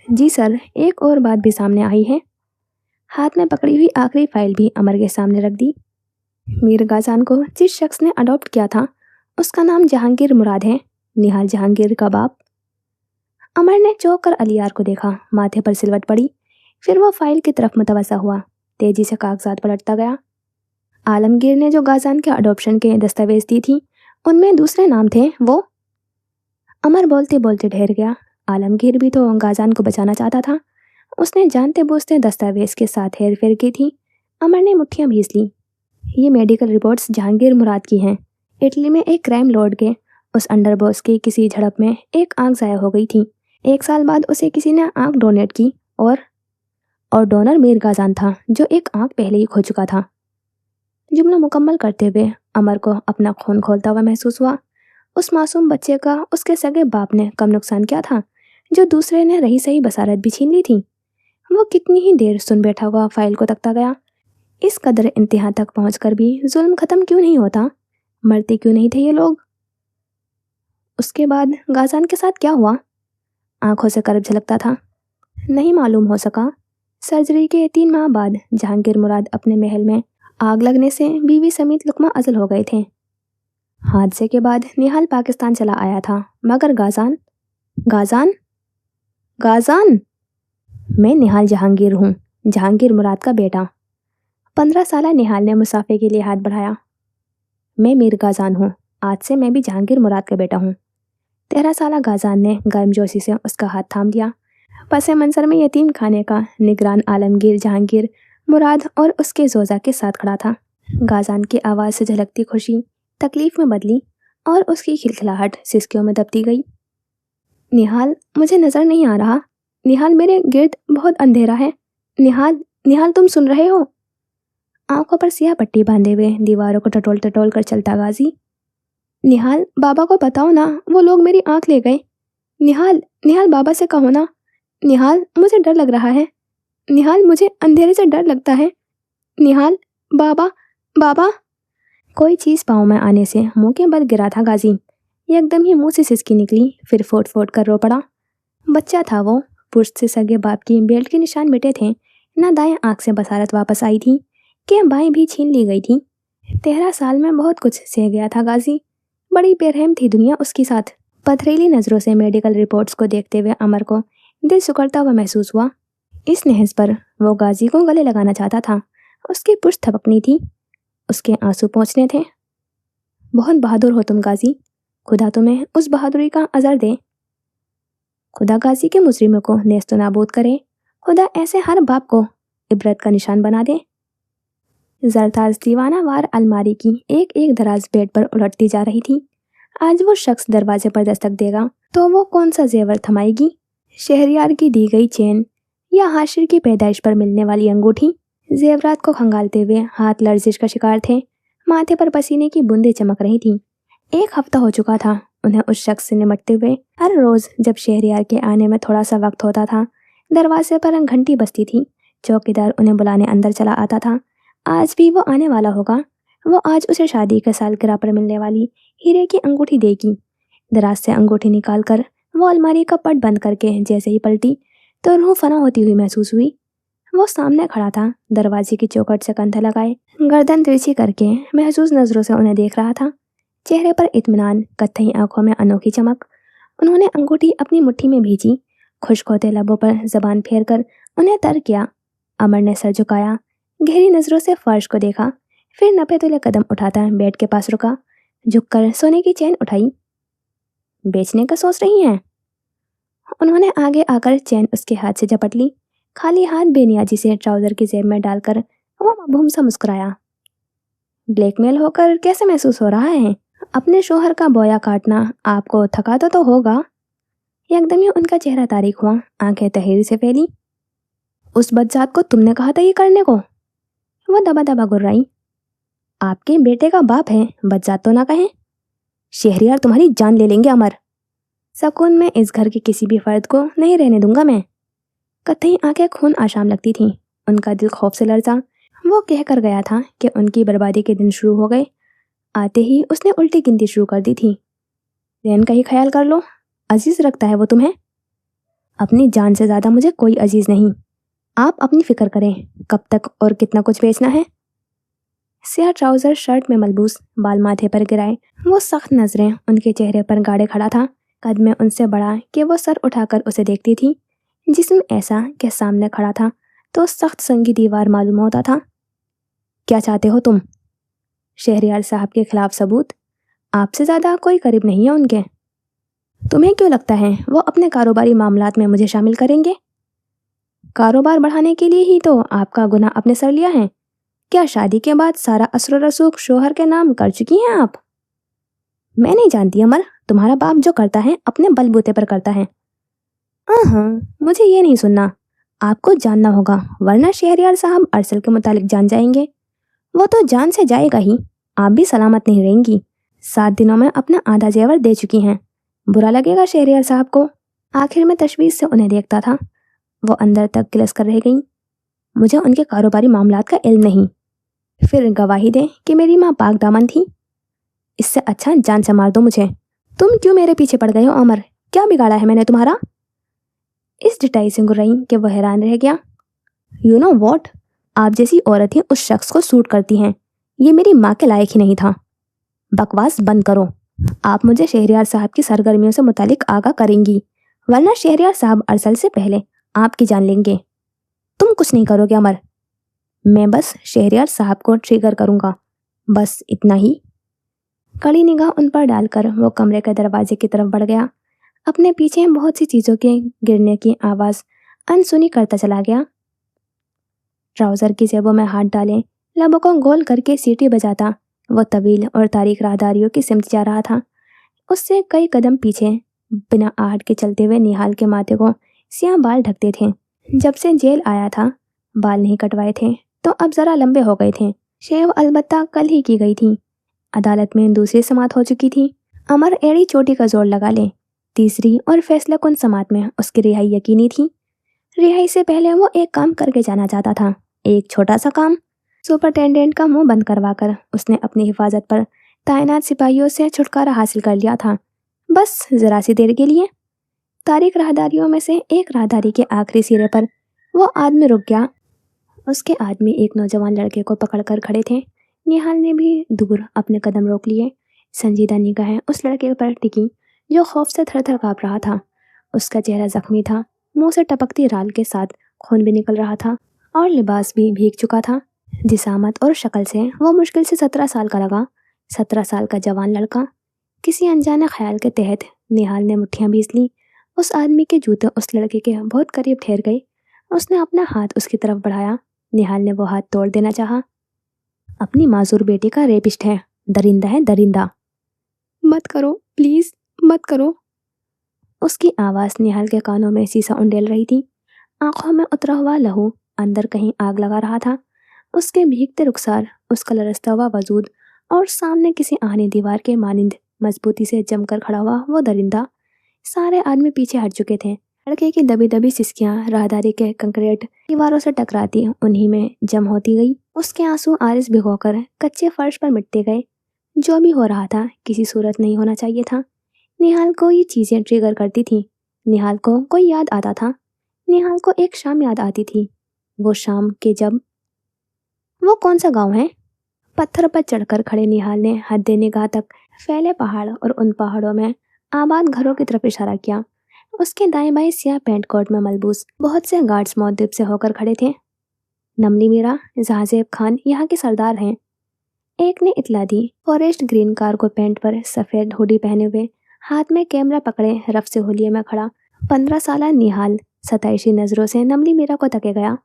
جی سر، ایک اور بات بھی سامنے آئی ہے۔ हाथ में पकड़ी हुई आखिरी फाइल भी अमर के सामने रख दी। मीर गाजान को जिस शख्स ने अडॉप्ट किया था उसका नाम जहांगीर मुराद है, निहाल जहांगीर का बाप। अमर ने चौंक कर अलियार को देखा। माथे पर सिलवट पड़ी। फिर वो फाइल की तरफ मुतवज्जा हुआ। तेजी से कागजात पलटता गया। आलमगीर ने जो गाजान के अडॉप्शन के दस्तावेज दी थी उनमें दूसरे नाम थे। वो अमर बोलते बोलते ठहर गया। आलमगीर भी तो गाजान को बचाना चाहता था। उसने जानते बूझते दस्तावेज के साथ हेरफेर की थी। अमर ने मुट्ठियां भींच ली। ये मेडिकल रिपोर्ट्स जहांगीर मुराद की हैं। इटली में एक क्राइम लॉर्ड के उस अंडरबॉस की किसी झड़प में एक आंख ज़ाया हो गई थी। 1 साल बाद उसे किसी ने आंख डोनेट की और डोनर मीर गाजान था, जो एक आंख पहले ही खो चुका था। जुमला मुकम्मल करते हुए अमर को अपना खून खोलता हुआ महसूस हुआ। उस मासूम बच्चे का उसके सगे बाप ने कम नुकसान किया था, जो दूसरे ने रही सही बसारत भी छीन ली थी। वो कितनी ही देर सुन बैठा हुआ फाइल को तकता गया। इस कदर इंतहा तक पहुंचकर भी जुल्म खत्म क्यों नहीं होता? मरते क्यों नहीं थे ये लोग? उसके बाद गाजान के साथ क्या हुआ? आंखों से करब झलकता था। नहीं मालूम हो सका। सर्जरी के 3 माह बाद जहांगीर मुराद अपने महल में आग लगने से बीवी समेत लुकमा अजल हो गए थे। हादसे के बाद निहाल पाकिस्तान चला आया था, मगर गाजान गाजान गाजान मैं निहाल जहांगीर हूँ, जहांगीर मुराद का बेटा। 15 साला निहाल ने मुसाफे के लिए हाथ बढ़ाया। मैं मीर गाजान हूँ। आज से मैं भी जहांगीर मुराद का बेटा हूँ। 13 साला गाजान ने गर्मजोशी से उसका हाथ थाम दिया। पसे मंजर में यतीम खाने का निगरान आलमगीर जहांगीर मुराद और उसके जोजा के साथ खड़ा था। गाजान की आवाज़ से झलकती खुशी तकलीफ में बदली और उसकी खिलखिलाहट सिसकियों में दबती गई। निहाल, मुझे नज़र नहीं आ रहा। निहाल, मेरे गिर्द बहुत अंधेरा है। निहाल, निहाल, तुम सुन रहे हो? आंखों पर सियाह पट्टी बांधे हुए दीवारों को टटोल टटोल कर चलता गाजी। निहाल, बाबा को बताओ ना, वो लोग मेरी आंख ले गए। निहाल, निहाल, बाबा से कहो ना। निहाल, मुझे डर लग रहा है। निहाल, मुझे अंधेरे से डर लगता है। निहाल, बाबा, बाबा। कोई चीज़ पाँव में आने से मुंह के बल गिरा था गाजी। एकदम ही मुंह से सिसकी निकली, फिर फोट फोट कर रो पड़ा। बच्चा था वो। पुष्ट से सगे बाप की बेल्ट के निशान मिटे थे। ना दाएं आंख से बसारत वापस आई थी कि बाएं भी छीन ली गई थी। 13 साल में बहुत कुछ सह गया था गाजी। बड़ी बेरहम थी दुनिया उसके साथ। पथरीली नज़रों से मेडिकल रिपोर्ट्स को देखते हुए अमर को दिल सुकड़ता हुआ महसूस हुआ। इस नहज पर वो गाजी को गले लगाना चाहता था। उसकी पुष्ट थपकनी थी, उसके आंसू पहुँचने थे। बहुत बहादुर हो तुम गाजी। खुदा तुम्हें उस बहादुरी का अजर दे। खुदा गाजी के मुजरिमों को नेस्त नाबूद करे। खुदा ऐसे हर बाप को इबरत का निशान बना दे। जरताज दीवाना वार अलमारी की एक एक दराज बेड पर उलटती जा रही थी। आज वो शख्स दरवाजे पर दस्तक देगा तो वो कौन सा जेवर थमाएगी? शहरियार की दी गई चेन या हाशिर की पैदाइश पर मिलने वाली अंगूठी? जेवरात को खंगालते हुए हाथ लर्जिश का शिकार थे। माथे पर पसीने की बूंदें चमक रही थीं। 1 हफ्ता हो चुका था उन्हें उस शख्स से निमटते हुए। हर रोज जब शहरियार के आने में थोड़ा सा वक्त होता था, दरवाजे पर घंटी बजती थी। चौकीदार उन्हें बुलाने अंदर चला आता था। आज भी वो आने वाला होगा। वो आज उसे शादी के सालगिरह पर मिलने वाली हीरे की अंगूठी देगी। दराज से अंगूठी निकालकर वो अलमारी का पट बंद करके जैसे ही पलटी तो रूह फना होती हुई महसूस हुई। वो सामने खड़ा था, दरवाजे की चौखट से कंधा लगाए, गर्दन तिरछी करके महसूस नजरों से उन्हें देख रहा था। चेहरे पर इत्मीनान, कत्थई आंखों में अनोखी चमक। उन्होंने अंगूठी अपनी मुट्ठी में भींची। खुश्क होते लबों पर जबान फेर कर उन्हें तर किया। अमर ने सर झुकाया, गहरी नजरों से फर्श को देखा, फिर नपे तुले कदम उठाता बेड के पास रुका। झुककर सोने की चेन उठाई। बेचने का सोच रही हैं? उन्होंने आगे आकर चेन उसके हाथ से झपट ली। खाली हाथ बेनियाजी से ट्राउजर की जेब में डालकर वो मबहूम सा मुस्कुराया। ब्लैकमेल होकर कैसे महसूस हो रहा है? अपने शोहर का बोया काटना आपको थकाता तो होगा। एकदम ही उनका चेहरा तारीख हुआ, आंखें तहेरी से फैली। उस बदजात को तुमने कहा था ये करने को? वो दबा दबा गुर्राई। आपके बेटे का बाप है, बदजात तो ना कहें। शहरियार तुम्हारी जान ले लेंगे अमर। सकून में इस घर के किसी भी फर्द को नहीं रहने दूंगा मैं। कतई आंखें खून आशाम लगती थीं। उनका दिल खौफ से लरजा। वो कह कर गया था कि उनकी बर्बादी के दिन शुरू हो गए। आते ही उसने उल्टी गिनती शुरू कर दी थी। रैन का ही ख्याल कर लो, अजीज रखता है वो तुम्हें। अपनी जान से ज़्यादा मुझे कोई अजीज नहीं। आप अपनी फिक्र करें, कब तक और कितना कुछ बेचना है। सियाह ट्राउजर शर्ट में मलबूस, बाल माथे पर गिराए, वो सख्त नजरें उनके चेहरे पर गाड़े खड़ा था। कद में उनसे बड़ा कि वो सर उठाकर उसे देखती थी। जिस्म ऐसा कि सामने खड़ा था तो सख्त संगी दीवार मालूम होता था। क्या चाहते हो तुम? शहरियार साहब के खिलाफ सबूत? आपसे ज्यादा कोई करीब नहीं है उनके। तुम्हें क्यों लगता है वो अपने कारोबारी मामलात में मुझे शामिल करेंगे? कारोबार बढ़ाने के लिए ही तो आपका गुनाह अपने सर लिया है। क्या शादी के बाद सारा असर रसूख शोहर के नाम कर चुकी हैं आप? मैं नहीं जानती अमर, तुम्हारा बाप जो करता है अपने बलबूते पर करता है। मुझे ये नहीं सुनना। आपको जानना होगा, वरना शहरियार साहब अरसल के मुतालिक जान जाएंगे। वो तो जान से जाएगा ही, आप भी सलामत नहीं रहेंगी। 7 दिनों में अपना आधा जेवर दे चुकी हैं। बुरा लगेगा शहरियार साहब को। आखिर में तशवीश से उन्हें देखता था। वो अंदर तक गिलस कर रह गई। मुझे उनके कारोबारी मामलात का इल्म नहीं। फिर गवाही दें कि मेरी माँ पाक दामन थी। इससे अच्छा जान से मार दो मुझे। तुम क्यों मेरे पीछे पड़ गए हो अमर? क्या बिगाड़ा है मैंने तुम्हारा? इस डिटाई से गुर्राई कि वह हैरान रह गया। यू नो वॉट, आप जैसी औरत ही उस शख्स को सूट करती हैं। ये मेरी माँ के लायक ही नहीं था। बकवास बंद करो। आप मुझे शहरियार साहब की सरगर्मियों से मुतालिक आगाह करेंगी, वरना शहरियार साहब अरसल से पहले आपकी जान लेंगे। तुम कुछ नहीं करोगे अमर। मैं बस शहरियार साहब को ट्रिगर करूंगा, बस इतना ही। कड़ी निगाह उन पर डालकर वो कमरे के दरवाजे की तरफ बढ़ गया। अपने पीछे बहुत सी चीजों के गिरने की आवाज अनसुनी करता चला गया। ट्राउजर की जेबों में हाथ डाले, लबों को गोल करके सीटी बजाता वो तवील और तारीख राहदारियों की सिमत जा रहा था। उससे कई कदम पीछे बिना आहट के चलते हुए निहाल के माथे को सियाह बाल ढकते थे। जब से जेल आया था बाल नहीं कटवाए थे तो अब जरा लंबे हो गए थे। शेव अलबत्ता कल ही की गई थी। अदालत में दूसरी समात हो चुकी थी। अमर एड़ी चोटी का जोर लगा ले, तीसरी और फैसला कुन समात में उसकी रिहाई यकीनी थी। रिहाई से पहले वो एक काम करके जाना चाहता था, एक छोटा सा काम। सुपरटेंडेंट का मुंह बंद करवाकर उसने अपनी हिफाजत पर तैनात सिपाहियों से छुटकारा हासिल कर लिया था, बस जरा सी देर के लिए। तारीख राहदारियों में से एक राहदारी के आखिरी सिरे पर वो आदमी रुक गया। उसके आदमी एक नौजवान लड़के को पकड़कर खड़े थे। निहाल ने भी दूर अपने कदम रोक लिए। संजीदा निगाहें उस लड़के पर टिकी जो खौफ से थर थर काँप रहा था। उसका चेहरा जख्मी था, मुंह से टपकती राल के साथ खून भी निकल रहा था और लिबास भी भीग चुका था। जिसामत और शक्ल से वो मुश्किल से 17 साल का लगा। 17 साल का जवान लड़का। किसी अनजाने ख्याल के तहत निहाल ने मुट्ठियां बीस ली। उस आदमी के जूते उस लड़के के बहुत करीब ठहर गए। उसने अपना हाथ उसकी तरफ बढ़ाया। निहाल ने वो हाथ तोड़ देना चाहा। अपनी माजूर बेटी का रेपिस्ट है, दरिंदा है, दरिंदा। मत करो प्लीज, मत करो। उसकी आवाज निहाल के कानों में सीसा उंडेल रही थी। आंखों में उतरा हुआ लहू अंदर कहीं आग लगा रहा था। उसके भीगते रुखसार, उसका लरसता हुआ वजूद और सामने किसी आहनी दीवार के मानिंद मजबूती से जमकर खड़ा हुआ वो दरिंदा। सारे आदमी पीछे हट चुके थे। लड़के की दबी दबी सिसकियां राहदारी के कंक्रीट दीवारों से टकराती उन्हीं में जम होती गई। उसके आंसू आरिस भिगोकर कच्चे फर्श पर मिटते गए। जो भी हो रहा था किसी सूरत नहीं होना चाहिए था। निहाल को ये चीजें ट्रिगर करती थी। निहाल को कोई याद आता था। निहाल को एक शाम याद आती थी। वो शाम के जब वो कौन सा गांव है? पत्थर पर चढ़कर खड़े निहाल ने हद निगाह तक फैले पहाड़ और उन पहाड़ों में आबाद घरों की तरफ इशारा किया। उसके दाएं बाएं सियाह पेंट कोट में मलबूस बहुत से गार्ड्स मौद्रिब से होकर खड़े थे। नमली मीरा, जहाजेब खान यहाँ के सरदार हैं। एक ने इतला दी। फॉरेस्ट ग्रीन कार्गो पैंट पर सफेद हुडी पहने हुए, हाथ में कैमरा पकड़े रफ से होलिये में खड़ा 15 साला निहाल सताइशी नजरों से नमली मीरा को तके गया।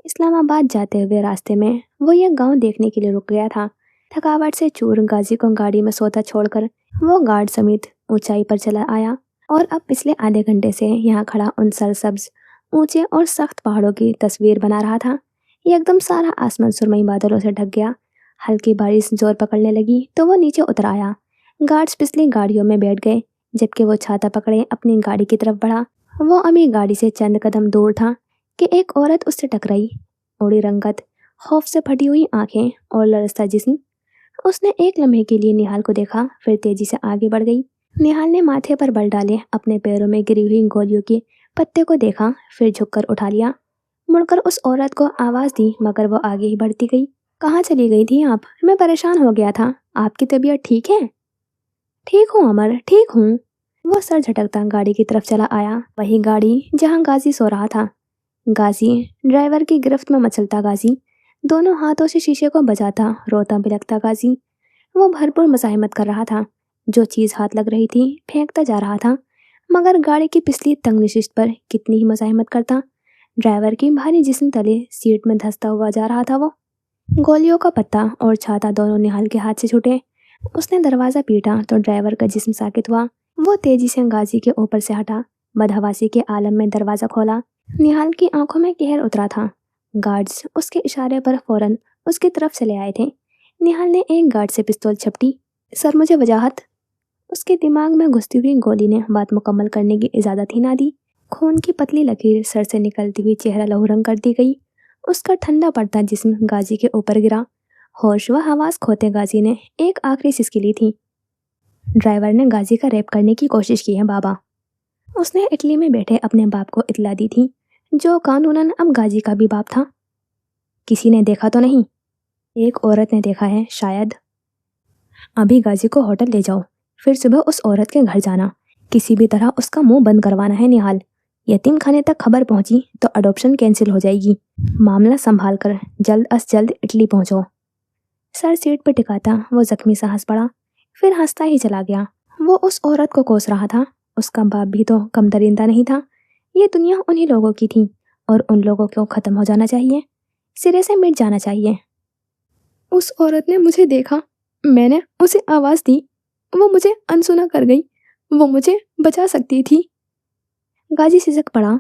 इस्लामाबाद जाते हुए रास्ते में वो यह गांव देखने के लिए रुक गया था। थकावट से चूर गाजी को गाड़ी में सोता छोड़कर वो गार्ड समेत ऊंचाई पर चला आया और अब पिछले आधे घंटे से यहाँ खड़ा उन सरसब्ज ऊंचे और सख्त पहाड़ों की तस्वीर बना रहा था। एकदम सारा आसमान सुरमई बादलों से ढक गया। हल्की बारिश जोर पकड़ने लगी तो वो नीचे उतर आया। गार्ड्स पिछली गाड़ियों में बैठ गए जबकि वो छाता पकड़े अपनी गाड़ी की तरफ बढ़ा। वो अभी गाड़ी से चंद कदम दूर था कि एक औरत उससे टकराई। उड़ी रंगत, खौफ से फटी हुई आंखें और लरसता जिस्म। उसने एक लम्हे के लिए निहाल को देखा, फिर तेजी से आगे बढ़ गई। निहाल ने माथे पर बल डाले अपने पैरों में गिरी हुई गोलियों के पत्ते को देखा, फिर झुककर उठा लिया। मुड़कर उस औरत को आवाज़ दी मगर वो आगे ही बढ़ती गई। कहाँ चली गई थी आप? मैं परेशान हो गया था। आपकी तबीयत ठीक है? ठीक हूँ अमर, ठीक हूँ। वो सर झटकता गाड़ी की तरफ चला आया, वही गाड़ी जहाँ गाजी सो रहा था। गाजी, ड्राइवर की गिरफ्त में मचलता गाजी, दोनों हाथों से शीशे को बजाता रोता बिलखता गाजी। वो भरपूर मज़ाहमत कर रहा था, जो चीज़ हाथ लग रही थी फेंकता जा रहा था, मगर गाड़ी की पिछली तंग नशिस्त पर कितनी ही मज़ाहमत करता। ड्राइवर की भारी जिस्म तले सीट में धंसता हुआ जा रहा था वो। गोलियों का पत्ता और छाता दोनों निहाल के हाथ से छूटे। उसने दरवाज़ा पीटा तो ड्राइवर का जिस्म साकित हुआ। वो तेजी से गाजी के ऊपर से हटा, बदहवासी के आलम में दरवाज़ा खोला। निहाल की आंखों में कहर उतरा था। गार्ड्स उसके इशारे पर फौरन उसकी तरफ चले आए थे। निहाल ने एक गार्ड से पिस्तौल झपटी। सर, मुझे वजाहत। उसके दिमाग में घुसती हुई गोली ने बात मुकम्मल करने की इजाज़त ही ना दी। खून की पतली लकीर सर से निकलती हुई चेहरा लहू रंग कर दी गई। उसका ठंडा पड़ता जिस्म गाजी के ऊपर गिरा। होश व हवास खोते गाजी ने एक आखिरी सिसकी ली थी। ड्राइवर ने गाजी का रेप करने की कोशिश की है बाबा। उसने इटली में बैठे अपने बाप को इतला दी थी, जो कानूनन अब गाजी का भी बाप था। किसी ने देखा तो नहीं? एक औरत ने देखा है शायद। अभी गाजी को होटल ले जाओ, फिर सुबह उस औरत के घर जाना। किसी भी तरह उसका मुंह बंद करवाना है निहाल। यतीम खाने तक खबर पहुंची तो अडॉप्शन कैंसिल हो जाएगी। मामला संभाल कर जल्द अज जल्द इटली पहुंचो। सर सीट पर टिकाता वो जख्मी सा हंस पड़ा, फिर हंसता ही चला गया। वो उस औरत को कोस रहा था। उसका बाप भी तो कम दरिंदा नहीं था। ये दुनिया उन्हीं लोगों की थी और उन लोगों को खत्म हो जाना चाहिए, सिरे से मिट जाना चाहिए। उस औरत ने मुझे देखा, मैंने उसे आवाज़ दी, वो मुझे अनसुना कर गई। वो मुझे बचा सकती थी। गाजी सिसक पड़ा।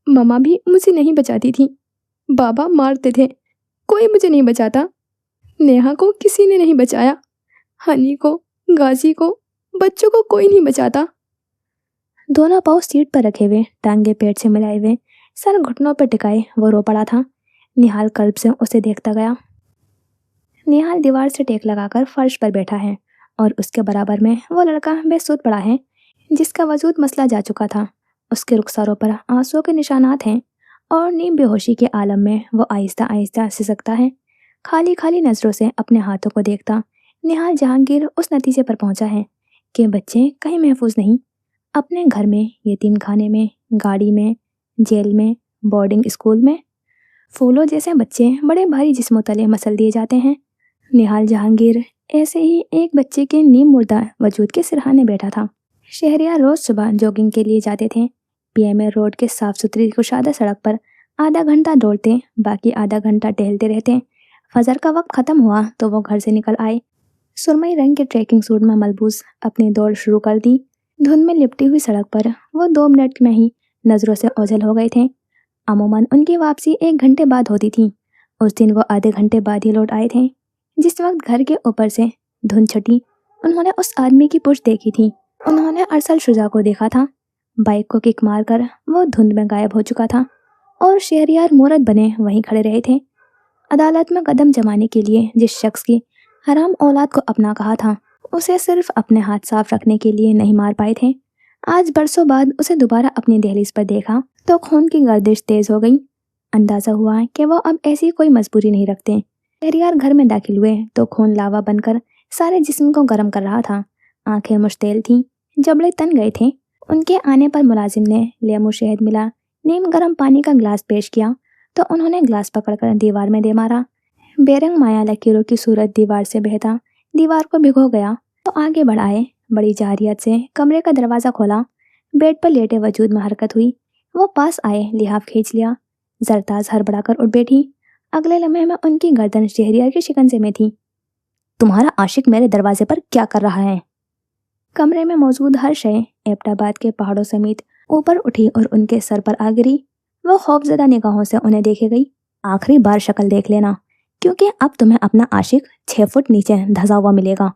मम्मा भी मुझे नहीं बचाती थी, बाबा मारते थे, कोई मुझे नहीं बचाता। नेहा को किसी ने नहीं बचाया, हनी को, गाजी को, बच्चों को कोई नहीं बचाता। दोनों पाँव सीट पर रखे हुए, टांगे पेट से मिलाए हुए, सर घुटनों पर टिकाए वो रो पड़ा था। निहाल कल्ब से उसे देखता गया। निहाल दीवार से टेक लगाकर फर्श पर बैठा है और उसके बराबर में वो लड़का बेसुध पड़ा है, जिसका वजूद मसला जा चुका था। उसके रुखसारों पर आंसुओं के निशानात हैं और नीम बेहोशी के आलम में वो आहिस्ता आहिस्ता सिसकता है। खाली खाली नज़रों से अपने हाथों को देखता निहाल जहांगीर उस नतीजे पर पहुंचा है कि बच्चे कहीं महफूज नहीं। अपने घर में, यतीम खाने में, गाड़ी में, जेल में, बोर्डिंग स्कूल में, फूलों जैसे बच्चे बड़े भारी जिस्मों तले मसल दिए जाते हैं। निहाल जहांगीर ऐसे ही एक बच्चे के नीम मुर्दा वजूद के सिरहाने बैठा था। शहरियार रोज सुबह जॉगिंग के लिए जाते थे। पीएमए रोड के साफ सुथरी कुशादा सड़क पर आधा घंटा दौड़ते, बाकी आधा घंटा टहलते रहते। फजर का वक्त खत्म हुआ तो वो घर से निकल आए। सुरमई रंग के ट्रैकिंग सूट में मलबूस अपनी दौड़ शुरू कर दी। धुंध में लिपटी हुई सड़क पर वो 2 मिनट में ही नज़रों से ओझल हो गए थे। अमूमन उनकी वापसी 1 घंटे बाद होती थी। उस दिन वो आधे घंटे बाद ही लौट आए थे। जिस वक्त घर के ऊपर से धुंध छटी, उन्होंने उस आदमी की पुश्त देखी थी। उन्होंने अरसल शुजा को देखा था। बाइक को किक मारकर वो धुंध में गायब हो चुका था और शहरियार मूरत बने वहीं खड़े रहे थे। अदालत में कदम जमाने के लिए जिस शख्स की हराम औलाद को अपना कहा था, उसे सिर्फ अपने हाथ साफ रखने के लिए नहीं मार पाए थे। आज बरसों बाद उसे दोबारा अपनी दहलीज पर देखा तो खून की गर्दिश तेज हो गई। अंदाजा हुआ कि वो अब ऐसी कोई मजबूरी नहीं रखते। शहरियार घर में दाखिल हुए तो खून लावा बनकर सारे जिस्म को गर्म कर रहा था। आंखें मुश्तैल थीं, जबड़े तन गए थे। उनके आने पर मुलाजिम ने लेमू शहद मिला नीम गर्म पानी का गिलास पेश किया तो उन्होंने गिलास पकड़कर दीवार में दे मारा। बेरंग माया लकीरों की सूरत दीवार से बहता दीवार को भिगो गया तो आगे बढ़ाए। बड़ी जारियत से कमरे का दरवाज़ा खोला। बेड पर लेटे वजूद में हरकत हुई। वो पास आए, लिहाफ खींच लिया। जरताज हड़बड़ाकर उठ बैठी। अगले लम्हे में उनकी गर्दन शहरियार के शिकंजे में थी। तुम्हारा आशिक मेरे दरवाजे पर क्या कर रहा है? कमरे में मौजूद हर शय एबटाबाद के पहाड़ों समेत ऊपर उठी और उनके सर पर आ गिरी। वो खौफजदा निगाहों से उन्हें देखे गई। आखिरी बार शक्ल देख लेना, क्योंकि अब तुम्हें अपना आशिक 6 फुट नीचे धंसा हुआ मिलेगा।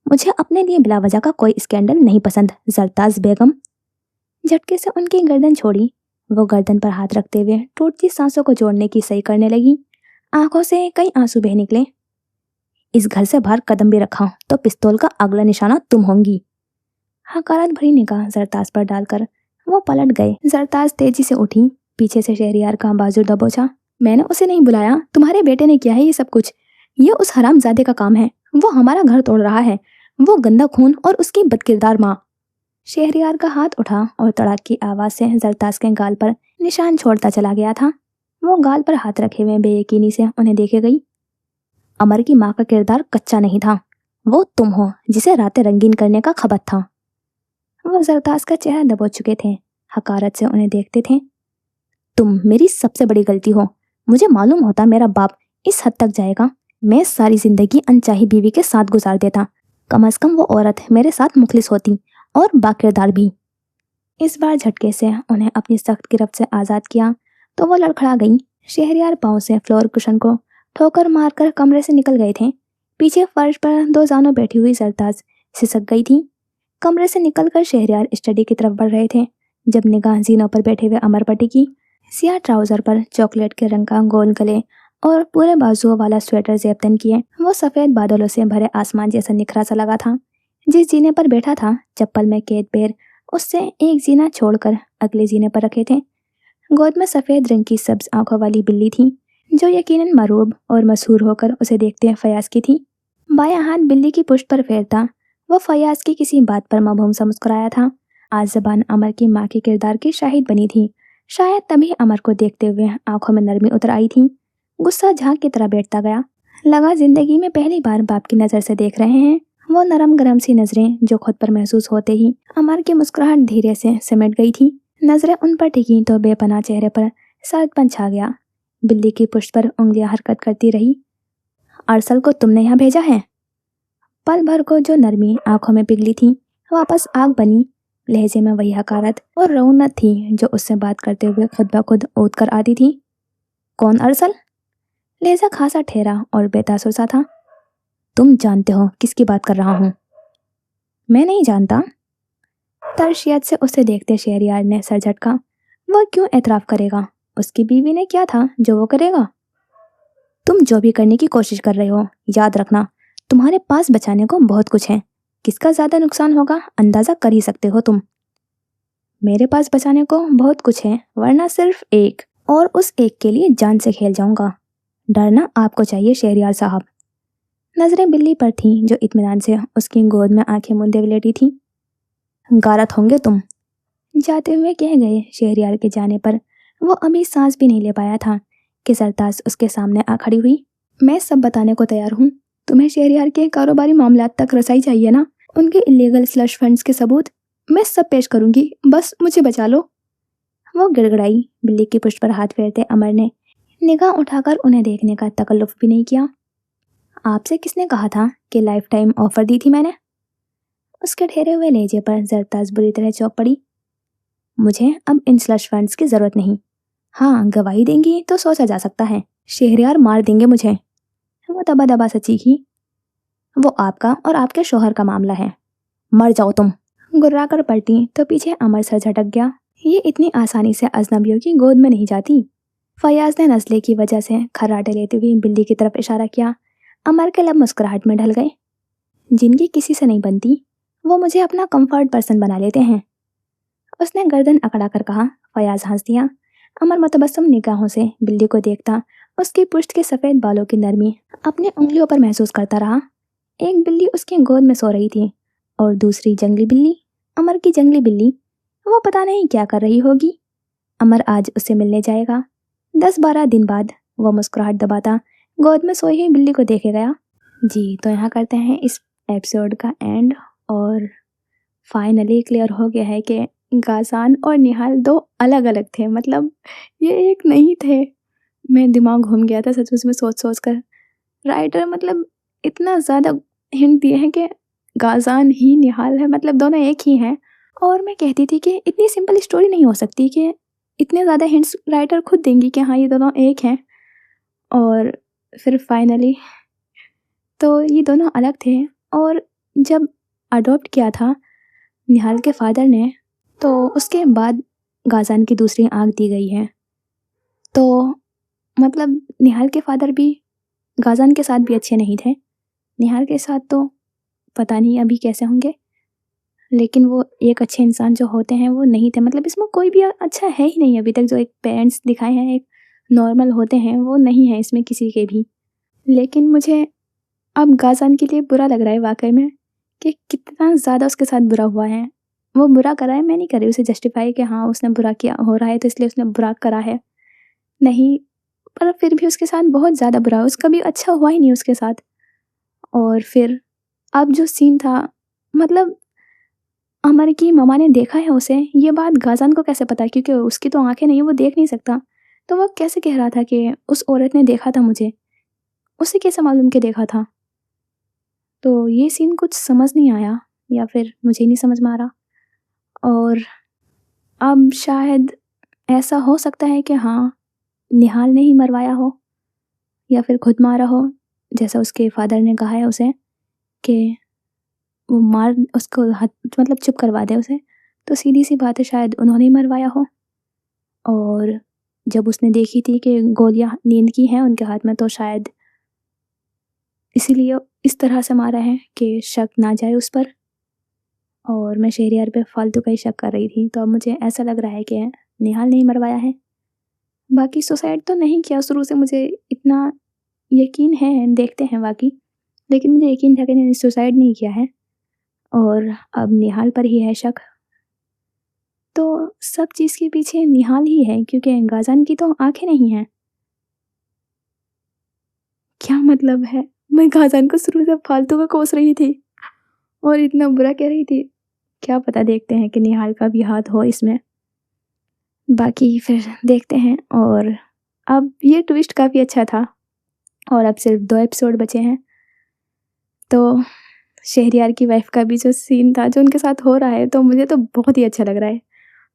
मुझे अपने लिए बिला वजह का कोई स्कैंडल नहीं पसंद, जरताज बेगम। झटके से उनकी गर्दन छोड़ी। वो गर्दन पर हाथ रखते हुए टूटती सांसों को जोड़ने की सही करने लगी। आंखों से कई आंसू बह निकले। इस घर से बाहर कदम भी रखा तो पिस्तौल का अगला निशाना तुम होंगी। हकारत भरी निगाह जरताज पर डालकर वो पलट गए। जरताज तेजी से उठी। पीछे से शहरयार का बाजू दबोचा। मैंने उसे नहीं बुलाया, तुम्हारे बेटे ने किया है ये सब कुछ। ये उस हरामजादे का काम है, वो हमारा घर तोड़ रहा है, वो गंदा खून और उसकी बदकिरदार माँ। शहरयार का हाथ उठा और तड़ाक की आवाज से जरताज के गाल पर निशान छोड़ता चला गया था। वो गाल पर हाथ रखे हुए बेयकीनी से उन्हें देखे गई। अमर की माँ का किरदार कच्चा नहीं था, वो तुम हो जिसे रातें रंगीन करने का खबत था। वो जरताज का चेहरा दबोच चुके थे, हकारत से उन्हें देखते थे। तुम मेरी सबसे बड़ी गलती हो। मुझे मालूम होता मेरा बाप इस हद तक जाएगा, मैं सारी जिंदगी अनचाही बीवी के साथ गुजार देता। कम अज कम वो औरत मेरे साथ मुखलिस होती और बाकिरदार भी। इस बार झटके से उन्हें अपनी सख्त गिरफ्त से आज़ाद किया तो वो लड़खड़ा गई। शहरयार पाँव से फ्लोर कुशन को ठोकर मारकर कमरे से निकल गए थे। पीछे फर्श पर दो जानों बैठी हुई सरताज सिसक गई थी। कमरे से निकलकर शहरयार स्टडी की तरफ बढ़ रहे थे जब निगाह जीनों पर बैठे हुए अमर पर टिकी। सियाह ट्राउजर पर चॉकलेट के रंग का गोल गले और पूरे बाजुओं वाला स्वेटर जेबतन किए वो सफ़ेद बादलों से भरे आसमान जैसा निखरा सा लगा था। जिस जीने पर बैठा था चप्पल में कैद पैर उससे एक जीना छोड़कर अगले जीने पर रखे थे। गोद में सफ़ेद रंग की सब्ज आंखों वाली बिल्ली थी जो यकीनन मरूब और मशहूर होकर उसे देखते फयाज की थी। बायां हाथ बिल्ली की पुश्त पर फेरता वो फयाज की किसी बात पर मबहूम सा मुस्कुराया था। आज ज़बान अमर की माँ के किरदार की शाहिद बनी थी। शायद तभी अमर को देखते हुए आंखों में नरमी उतर आई थी। गुस्सा झाग की तरह बैठता गया। लगा जिंदगी में पहली बार बाप की नज़र से देख रहे हैं। वो नरम गरम सी नजरें जो खुद पर महसूस होते ही अमर की मुस्कुराहट धीरे से सिमट गई थी। नजरें उन पर टिकी तो बेपनाह चेहरे पर सर्दपन छा गया। बिल्ली की पुश्त पर उंगलियां हरकत करती रही। अरसल को तुमने यहाँ भेजा है? पल भर को जो नरमी आंखों में पिघली थी वापस आग बनी। लहजे में वही हकारत और रौनक थी जो उससे बात करते हुए खुद ब खुद ओत कर आती थी। कौन अरसल? लहजा खासा ठहरा और बेतासुर सा था। तुम जानते हो किसकी बात कर रहा हूँ? मैं नहीं जानता। तरशियत से उसे देखते शहरयार ने सर झटका। वह क्यों एतराफ़ करेगा? उसकी बीवी ने क्या था जो वो करेगा? तुम जो भी करने की कोशिश कर रहे हो याद रखना तुम्हारे पास बचाने को बहुत कुछ है। किसका ज़्यादा नुकसान होगा अंदाज़ा कर ही सकते हो तुम। मेरे पास बचाने को बहुत कुछ है वरना सिर्फ एक, और उस एक के लिए जान से खेल जाऊंगा। डरना आपको चाहिए शहरयार साहब। नजरें बिल्ली पर थीं जो इत्मीनान से उसकी गोद में आंखें मूंदे लेटी थी। गारत होंगे तुम, जाते हुए कह गए। शहरयार के जाने पर वो अभी सांस भी नहीं ले पाया था कि सरताज उसके सामने आ खड़ी हुई। मैं सब बताने को तैयार हूँ। तुम्हें शहरयार के कारोबारी मामलात तक रसाई चाहिए ना, उनके इलीगल स्लश फंड्स के सबूत मैं सब पेश करूंगी, बस मुझे बचा लो। वो गिड़गड़ाई। बिल्ली की पुश्त पर हाथ फेरते अमर ने निगाह उठाकर उन्हें देखने का तकल्लुफ भी नहीं किया। आपसे किसने कहा था कि लाइफ टाइम ऑफर दी थी मैंने? उसके ठहरे हुए लहजे पर जरताज बुरी तरह चौंक पड़ी। मुझे अब इन स्लश फंड्स की जरूरत नहीं। हाँ, गवाही देंगी तो सोचा जा सकता है। शहरयार मार देंगे मुझे। वो दबा दबा सा चीखी। वो आपका और आपके शोहर का मामला है, मर जाओ तुम। गुर्रा कर पलटी तो पीछे अमर सर झटक गया। ये इतनी आसानी से अजनबियों की गोद में नहीं जाती। फयाज ने नस्ले की वजह से खर्राटे लेते हुए बिल्ली की तरफ इशारा किया। अमर के लब मुस्कुराहट में ढल गए। जिनकी किसी से नहीं बनती वो मुझे अपना कंफर्ट पर्सन बना लेते हैं, उसने गर्दन अकड़ा कर कहा। फयाज हंस दिया। अमर मुतबस्सम निगाहों से बिल्ली को देखता उसकी पुश्त के सफ़ेद बालों की नरमी अपनी उंगलियों पर महसूस करता रहा। एक बिल्ली उसकी गोद में सो रही थी और दूसरी जंगली बिल्ली, अमर की जंगली बिल्ली, वो पता नहीं क्या कर रही होगी। अमर आज उससे मिलने जाएगा 10-12 दिन बाद। वो मुस्कुराहट दबाता गोद में सोई हुई बिल्ली को देखे गया। जी, तो यहाँ करते हैं इस एपिसोड का एंड, और फाइनली क्लियर हो गया है कि गासान और निहाल दो अलग अलग थे, मतलब ये एक नहीं थे। मैं दिमाग घूम गया था सच में सोच सोच कर। राइटर मतलब इतना ज़्यादा हिंट दिए हैं कि गासान ही निहाल है, मतलब दोनों एक ही हैं। और मैं कहती थी कि इतनी सिंपल स्टोरी नहीं हो सकती कि इतने ज़्यादा हिंट्स राइटर खुद देंगी कि हाँ ये दोनों एक हैं, और फिर फाइनली तो ये दोनों अलग थे। और जब अडॉप्ट किया था निहाल के फादर ने तो उसके बाद गासान की दूसरी आंख दी गई है। तो मतलब निहाल के फादर भी गासान के साथ भी अच्छे नहीं थे। निहाल के साथ तो पता नहीं अभी कैसे होंगे, لیکن وہ ایک اچھے انسان جو ہوتے ہیں وہ نہیں تھے، مطلب اس میں کوئی بھی اچھا ہے ہی نہیں ابھی تک، جو ایک پیرنٹس دکھائے ہیں ایک نارمل ہوتے ہیں وہ نہیں ہے اس میں کسی کے بھی۔ لیکن مجھے اب غازان کے لیے برا لگ رہا ہے واقعی میں، کہ کتنا زیادہ اس کے ساتھ برا ہوا ہے۔ وہ برا کرا ہے، میں نہیں کر رہی اسے جسٹیفائی کہ ہاں اس نے برا کیا ہو رہا ہے تو اس لیے اس نے برا کرا ہے، نہیں، پر پھر بھی اس کے ساتھ بہت زیادہ برا ہے، اس کا بھی اچھا ہوا ہی نہیں اس کے ساتھ۔ اور پھر اب جو سین تھا، مطلب عمر کی مما نے دیکھا ہے اسے، یہ بات غازان کو کیسے پتا، کیونکہ اس کی تو آنکھیں نہیں ہیں، وہ دیکھ نہیں سکتا، تو وہ کیسے کہہ رہا تھا کہ اس عورت نے دیکھا تھا مجھے، اسے کیسے معلوم کہ دیکھا تھا؟ تو یہ سین کچھ سمجھ نہیں آیا، یا پھر مجھے نہیں سمجھ میں آ رہا۔ اور اب شاید ایسا ہو سکتا ہے کہ ہاں نہال نے ہی مروایا ہو یا پھر خود مارا ہو، جیسا اس کے فادر نے کہا ہے اسے کہ وہ مار اس کو مطلب چپ کروا دے اسے، تو سیدھی سی بات ہے شاید انہوں نے ہی مروایا ہو۔ اور جب اس نے دیکھی تھی کہ گولیاں نیند کی ہیں ان کے ہاتھ میں، تو شاید اسی لیے اس طرح سے مارا ہے کہ شک نہ جائے اس پر۔ اور میں شہریار پہ فالتو کا ہی شک کر رہی تھی، تو اب مجھے ایسا لگ رہا ہے کہ نہال نے ہی مروایا ہے۔ باقی سوسائڈ تو نہیں کیا شروع سے، مجھے اتنا یقین ہے، دیکھتے ہیں باقی، لیکن مجھے یقین تھا کہ انہوں نے سوسائڈ نہیں کیا ہے، اور اب نہال پر ہی ہے شک۔ تو سب چیز کے پیچھے نہال ہی ہے، کیونکہ غازان کی تو آنکھیں نہیں ہیں۔ کیا مطلب ہے؟ میں غازان کو شروع سے فالتو کا کوس رہی تھی اور اتنا برا کہہ رہی تھی، کیا پتہ، دیکھتے ہیں کہ نہال کا بھی ہاتھ ہو اس میں، باقی پھر دیکھتے ہیں۔ اور اب یہ ٹویسٹ کافی اچھا تھا، اور اب صرف 2 ایپیسوڈ بچے ہیں، تو شہریار کی وائف کا بھی جو سین تھا جو ان کے ساتھ ہو رہا ہے، تو مجھے تو بہت ہی اچھا لگ رہا ہے،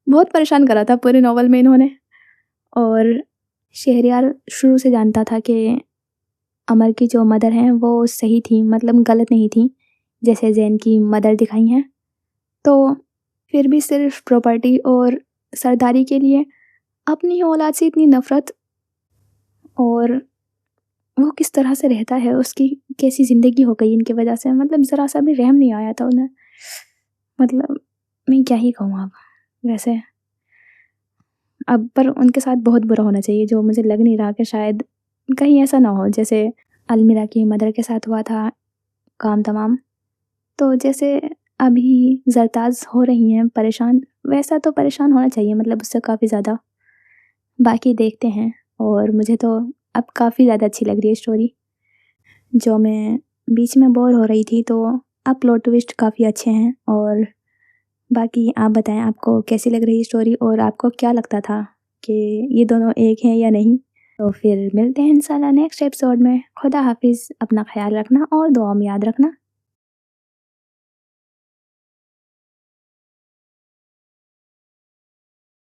بہت پریشان کرا تھا پورے ناول میں انہوں نے۔ اور شہریار شروع سے جانتا تھا کہ عمر کی جو مدر ہیں وہ صحیح تھیں، مطلب غلط نہیں تھیں جیسے زین کی مدر دکھائی ہیں، تو پھر بھی صرف پراپرٹی اور سرداری کے لیے اپنی اولاد سے اتنی نفرت، اور وہ کس طرح سے رہتا ہے، اس کی کیسی زندگی ہو گئی ان کی وجہ سے، مطلب ذرا سا بھی رحم نہیں آیا تھا انہیں، مطلب میں کیا ہی کہوں اب ویسے۔ اب پر ان کے ساتھ بہت برا ہونا چاہیے، جو مجھے لگ نہیں رہا کہ شاید کہیں ایسا نہ ہو جیسے المیرا کی مدر کے ساتھ ہوا تھا کام تمام، تو جیسے ابھی زرتاز ہو رہی ہیں پریشان، ویسا تو پریشان ہونا چاہیے، مطلب اس سے کافی زیادہ۔ باقی دیکھتے ہیں، اور مجھے تو اب کافی زیادہ اچھی لگ رہی ہے اسٹوری، جو میں بیچ میں بور ہو رہی تھی، تو اب پلوٹ ٹویسٹ کافی اچھے ہیں۔ اور باقی آپ بتائیں آپ کو کیسی لگ رہی اسٹوری، اور آپ کو کیا لگتا تھا کہ یہ دونوں ایک ہیں یا نہیں؟ تو پھر ملتے ہیں انشاءاللہ نیکسٹ ایپیسوڈ میں۔ خدا حافظ، اپنا خیال رکھنا اور دعا میں یاد رکھنا۔